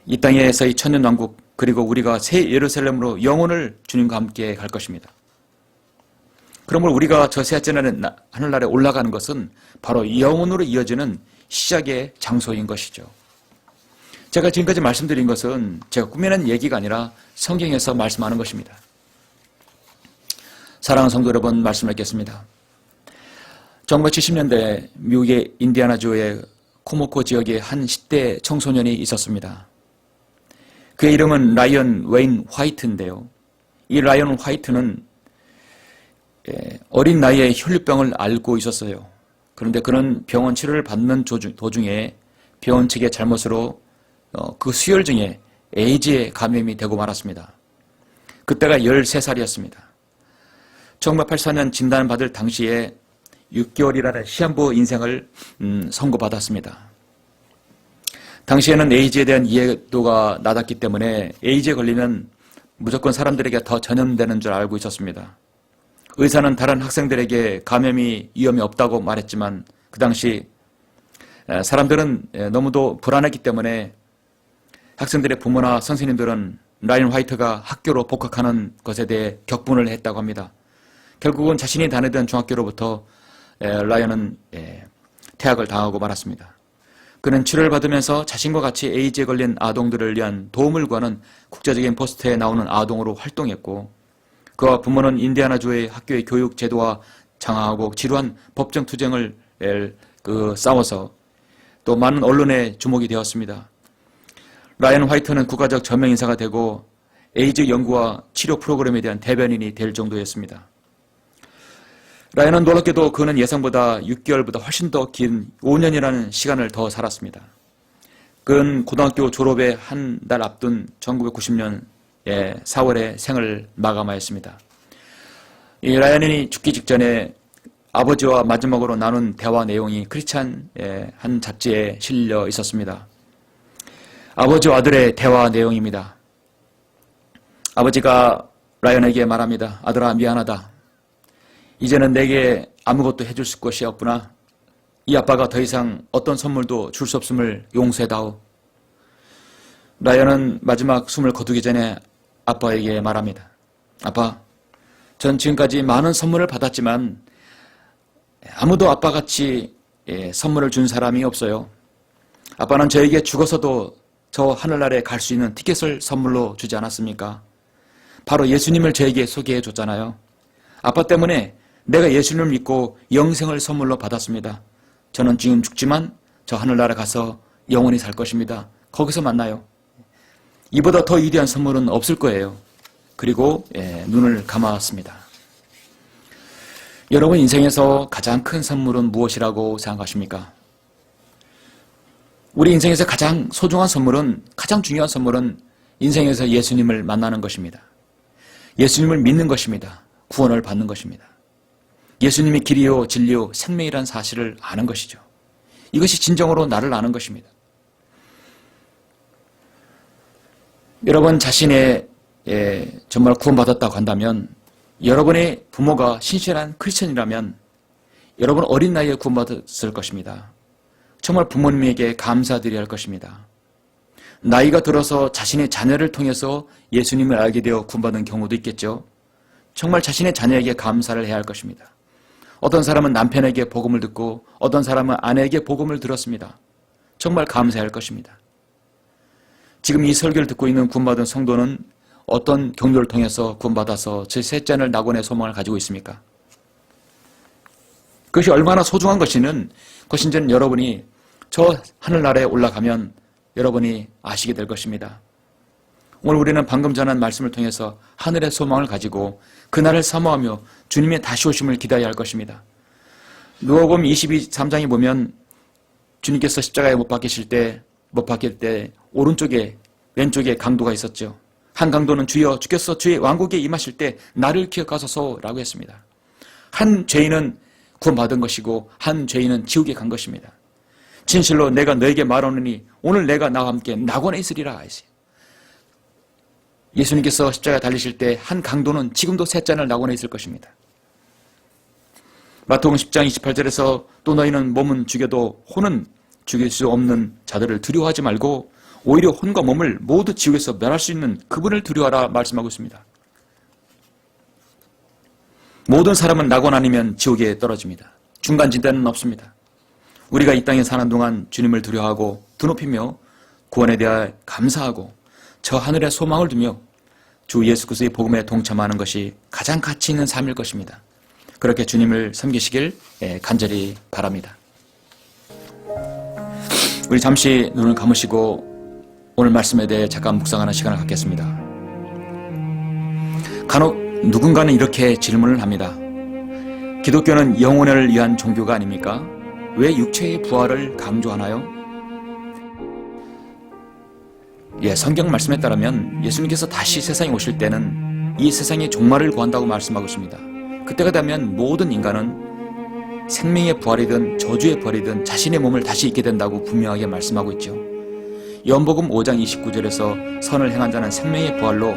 이 땅에서의 천년 왕국, 그리고 우리가 새 예루살렘으로 영혼을 주님과 함께 갈 것입니다. 그러므로 우리가 저 셋째 하늘나라에 올라가는 것은 바로 영혼으로 이어지는 시작의 장소인 것이죠. 제가 지금까지 말씀드린 것은 제가 꾸며낸 얘기가 아니라 성경에서 말씀하는 것입니다. 사랑하는 성도 여러분, 말씀을 읽겠습니다. 1970년대 미국의 인디애나주의 코모코 지역에 한 10대 청소년이 있었습니다. 그의 이름은 라이언 웨인 화이트인데요. 이 라이언 화이트는 어린 나이에 혈류병을 앓고 있었어요. 그런데 그는 병원 치료를 받는 도중에 병원 측의 잘못으로 그 수혈증에 에이즈에 감염이 되고 말았습니다. 그때가 13살이었습니다. 1984년 진단받을 당시에 6개월이라는 시한부 인생을 선고받았습니다. 당시에는 에이즈에 대한 이해도가 낮았기 때문에 에이즈에 걸리면 무조건 사람들에게 더 전염되는 줄 알고 있었습니다. 의사는 다른 학생들에게 감염이 위험이 없다고 말했지만 그 당시 사람들은 너무도 불안했기 때문에 학생들의 부모나 선생님들은 라이언 화이트가 학교로 복학하는 것에 대해 격분을 했다고 합니다. 결국은 자신이 다니던 중학교로부터 라이언은 퇴학을 당하고 말았습니다. 그는 치료를 받으면서 자신과 같이 에이즈에 걸린 아동들을 위한 도움을 구하는 국제적인 포스터에 나오는 아동으로 활동했고, 그와 부모는 인디애나주의 학교의 교육 제도와 장악하고 지루한 법정 투쟁을 싸워서 또 많은 언론에 주목이 되었습니다. 라이언 화이트는 국가적 저명 인사가 되고 에이즈 연구와 치료 프로그램에 대한 대변인이 될 정도였습니다. 라이언은 놀랍게도 그는 예상보다 6개월보다 훨씬 더 긴 5년이라는 시간을 더 살았습니다. 그는 고등학교 졸업에 한 달 앞둔 1990년 4월에 생을 마감하였습니다. 이 라이언이 죽기 직전에 아버지와 마지막으로 나눈 대화 내용이 크리스찬 한 잡지에 실려 있었습니다. 아버지와 아들의 대화 내용입니다. 아버지가 라이언에게 말합니다. 아들아, 미안하다. 이제는 내게 아무것도 해줄 것이 없구나. 이 아빠가 더 이상 어떤 선물도 줄 수 없음을 용서해다오. 라이언은 마지막 숨을 거두기 전에 아빠에게 말합니다. 아빠, 전 지금까지 많은 선물을 받았지만 아무도 아빠같이 선물을 준 사람이 없어요. 아빠는 저에게 죽어서도 저 하늘나라에 갈 수 있는 티켓을 선물로 주지 않았습니까? 바로 예수님을 저에게 소개해 줬잖아요. 아빠 때문에 내가 예수님을 믿고 영생을 선물로 받았습니다. 저는 지금 죽지만 저 하늘나라 가서 영원히 살 것입니다. 거기서 만나요. 이보다 더 위대한 선물은 없을 거예요. 그리고 눈을 감았습니다. 여러분 인생에서 가장 큰 선물은 무엇이라고 생각하십니까? 우리 인생에서 가장 소중한 선물은, 가장 중요한 선물은 인생에서 예수님을 만나는 것입니다. 예수님을 믿는 것입니다. 구원을 받는 것입니다. 예수님이 길이요 진리요 생명이라는 사실을 아는 것이죠. 이것이 진정으로 나를 아는 것입니다. 여러분 자신의 정말 구원받았다고 한다면, 여러분의 부모가 신실한 크리스천이라면 여러분 어린 나이에 구원받았을 것입니다. 정말 부모님에게 감사드려야 할 것입니다. 나이가 들어서 자신의 자녀를 통해서 예수님을 알게 되어 구원받은 경우도 있겠죠. 정말 자신의 자녀에게 감사를 해야 할 것입니다. 어떤 사람은 남편에게 복음을 듣고 어떤 사람은 아내에게 복음을 들었습니다. 정말 감사해야 할 것입니다. 지금 이 설교를 듣고 있는 구원받은 성도는 어떤 경로를 통해서 구원받아서 제 셋째 하늘 낙원의 소망을 가지고 있습니까? 그것이 얼마나 소중한 것인지는 여러분이 저 하늘나라에 올라가면 여러분이 아시게 될 것입니다. 오늘 우리는 방금 전한 말씀을 통해서 하늘의 소망을 가지고 그날을 사모하며 주님의 다시 오심을 기다려야 할 것입니다. 누가복음 23장에 보면 주님께서 십자가에 못 박히실 때 오른쪽에 왼쪽에 강도가 있었죠. 한 강도는 주여 주께서 주의 왕국에 임하실 때 나를 기억하소서라고 했습니다. 한 죄인은 구원받은 것이고 한 죄인은 지옥에 간 것입니다. 진실로 내가 너에게 말하노니 오늘 내가 나와 함께 낙원에 있으리라 하시오. 예수님께서 십자가에 달리실 때 한 강도는 지금도 세 잔을 낙원에 있을 것입니다. 마태복음 10장 28절에서 또 너희는 몸은 죽여도 혼은 죽일 수 없는 자들을 두려워하지 말고 오히려 혼과 몸을 모두 지옥에서 멸할 수 있는 그분을 두려워하라 말씀하고 있습니다. 모든 사람은 낙원 아니면 지옥에 떨어집니다. 중간지대는 없습니다. 우리가 이 땅에 사는 동안 주님을 두려워하고 드높이며 구원에 대하여 감사하고 저 하늘에 소망을 두며 주 예수 그리스도의 복음에 동참하는 것이 가장 가치 있는 삶일 것입니다. 그렇게 주님을 섬기시길 간절히 바랍니다. 우리 잠시 눈을 감으시고 오늘 말씀에 대해 잠깐 묵상하는 시간을 갖겠습니다. 간혹 누군가는 이렇게 질문을 합니다. 기독교는 영혼을 위한 종교가 아닙니까? 왜 육체의 부활을 강조하나요? 성경 말씀에 따르면 예수님께서 다시 세상에 오실 때는 이 세상의 종말을 구한다고 말씀하고 있습니다. 그때가 되면 모든 인간은 생명의 부활이든 저주의 부활이든 자신의 몸을 다시 잊게 된다고 분명하게 말씀하고 있죠. 요한복음 5장 29절에서 선을 행한 자는 생명의 부활로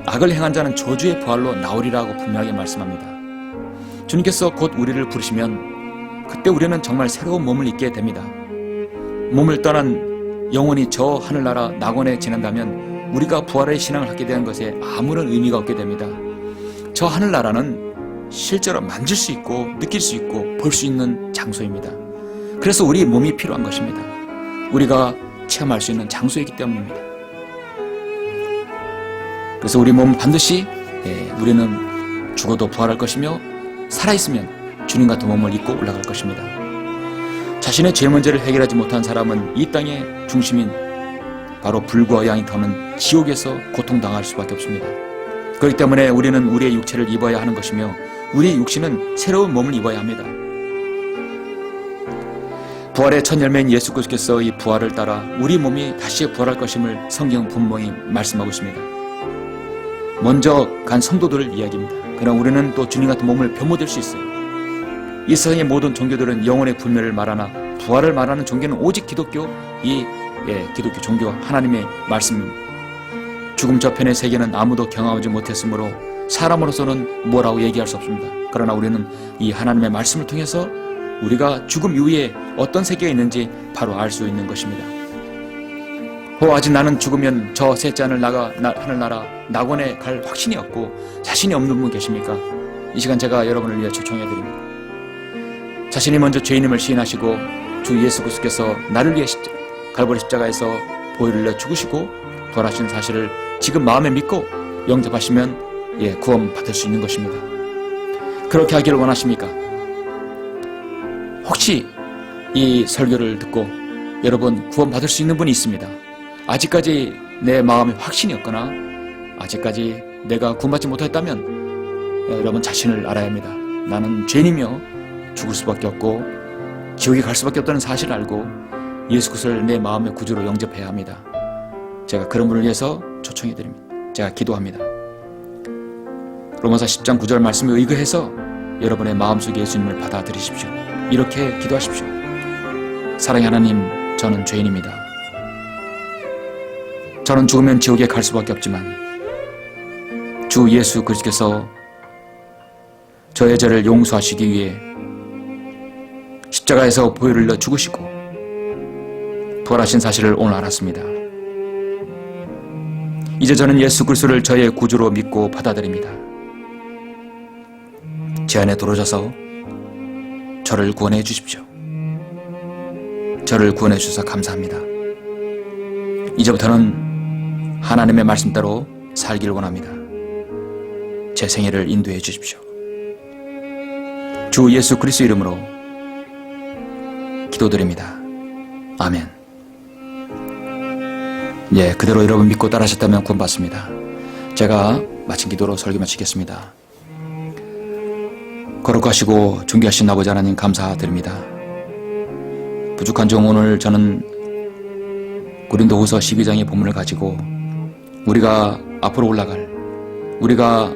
악을 행한 자는 저주의 부활로 나오리라고 분명하게 말씀합니다. 주님께서 곧 우리를 부르시면 그때 우리는 정말 새로운 몸을 잊게 됩니다. 몸을 떠난 영혼이 저 하늘나라 낙원에 지낸다면 우리가 부활의 신앙을 갖게 되는 것에 아무런 의미가 없게 됩니다. 저 하늘나라는 실제로 만질 수 있고 느낄 수 있고 볼 수 있는 장소입니다. 그래서 우리 몸이 필요한 것입니다. 우리가 체험할 수 있는 장소이기 때문입니다. 그래서 우리 몸 반드시 우리는 죽어도 부활할 것이며 살아있으면 주님 같은 몸을 입고 올라갈 것입니다. 자신의 죄 문제를 해결하지 못한 사람은 이 땅의 중심인 바로 불과 양이 터는 지옥에서 고통당할 수밖에 없습니다. 그렇기 때문에 우리는 우리의 육체를 입어야 하는 것이며 우리의 육신은 새로운 몸을 입어야 합니다. 부활의 첫 열매인 예수 그리스도께서 이 부활을 따라 우리 몸이 다시 부활할 것임을 성경 분명히 말씀하고 있습니다. 먼저 간 성도들을 이야기합니다. 그러나 우리는 또 주님 같은 몸을 변모될 수 있어요. 이 세상의 모든 종교들은 영혼의 불멸을 말하나 부활을 말하는 종교는 오직 기독교, 기독교 종교 하나님의 말씀입니다. 죽음 저편의 세계는 아무도 경험하지 못했으므로 사람으로서는 뭐라고 얘기할 수 없습니다. 그러나 우리는 이 하나님의 말씀을 통해서 우리가 죽음 이후에 어떤 세계가 있는지 바로 알 수 있는 것입니다. 아직 나는 죽으면 저 셋째 하늘나라 낙원에 갈 확신이 없고 자신이 없는 분 계십니까? 이 시간 제가 여러분을 위해 초청해 드립니다. 자신이 먼저 죄인임을 시인하시고 주 예수 그리스도께서 나를 위해 갈보리 십자가에서 보혈을 흘려 죽으시고 부활하신 사실을 지금 마음에 믿고 영접하시면 구원 받을 수 있는 것입니다. 그렇게 하기를 원하십니까? 혹시 이 설교를 듣고 여러분 구원 받을 수 있는 분이 있습니다. 아직까지 내 마음에 확신이 없거나 아직까지 내가 구원받지 못했다면 여러분 자신을 알아야 합니다. 나는 죄인이며 죽을 수밖에 없고 지옥에 갈 수밖에 없다는 사실을 알고 예수 그리스도를 내 마음의 구주로 영접해야 합니다. 제가 그런 분을 위해서 초청해 드립니다. 제가 기도합니다. 로마서 10장 9절 말씀에 의거해서 여러분의 마음속에 예수님을 받아들이십시오. 이렇게 기도하십시오. 사랑의 하나님, 저는 죄인입니다. 저는 죽으면 지옥에 갈 수밖에 없지만 주 예수 그리스도께서 저의 죄를 용서하시기 위해 십자가에서 보혈을 흘려 죽으시고 부활하신 사실을 오늘 알았습니다. 이제 저는 예수 그리스도를 저의 구주로 믿고 받아들입니다. 제 안에 들어오셔서 저를 구원해 주십시오. 저를 구원해 주셔서 감사합니다. 이제부터는 하나님의 말씀대로 살기를 원합니다. 제 생애를 인도해 주십시오. 주 예수 그리스도 이름으로 기도드립니다. 아멘. 그대로 여러분 믿고 따라하셨다면 구원받습니다. 제가 마친 기도로 설교 마치겠습니다. 거룩하시고 존귀하신 아버지 하나님 감사드립니다. 부족한 종 오늘 저는 고린도후서 12장의 본문을 가지고 우리가 앞으로 올라갈 우리가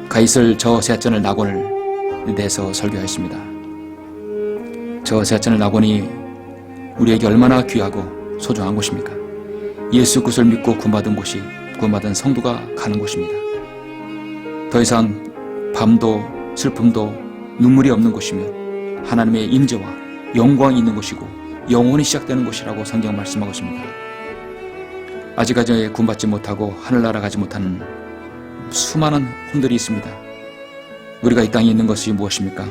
가 있을 저 세자전을 낙원을 대해서 설교했습니다. 저 세찬을 낙원이 우리에게 얼마나 귀하고 소중한 곳입니까? 예수 그리스도를 믿고 구원받은 곳이 구원받은 성도가 가는 곳입니다. 더 이상 밤도 슬픔도 눈물이 없는 곳이면 하나님의 임재와 영광이 있는 곳이고 영원히 시작되는 곳이라고 성경 말씀하고 있습니다. 아직까지 구원받지 못하고 하늘나라 가지 못하는 수많은 혼들이 있습니다. 우리가 이 땅에 있는 것이 무엇입니까?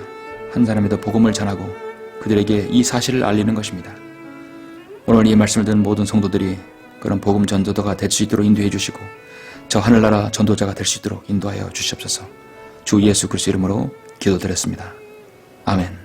한 사람에도 복음을 전하고 그들에게 이 사실을 알리는 것입니다. 오늘 이 말씀을 듣는 모든 성도들이 그런 복음 전도자가 될 수 있도록 인도해 주시고 저 하늘나라 전도자가 될 수 있도록 인도하여 주시옵소서. 주 예수 그리스도 이름으로 기도드렸습니다. 아멘.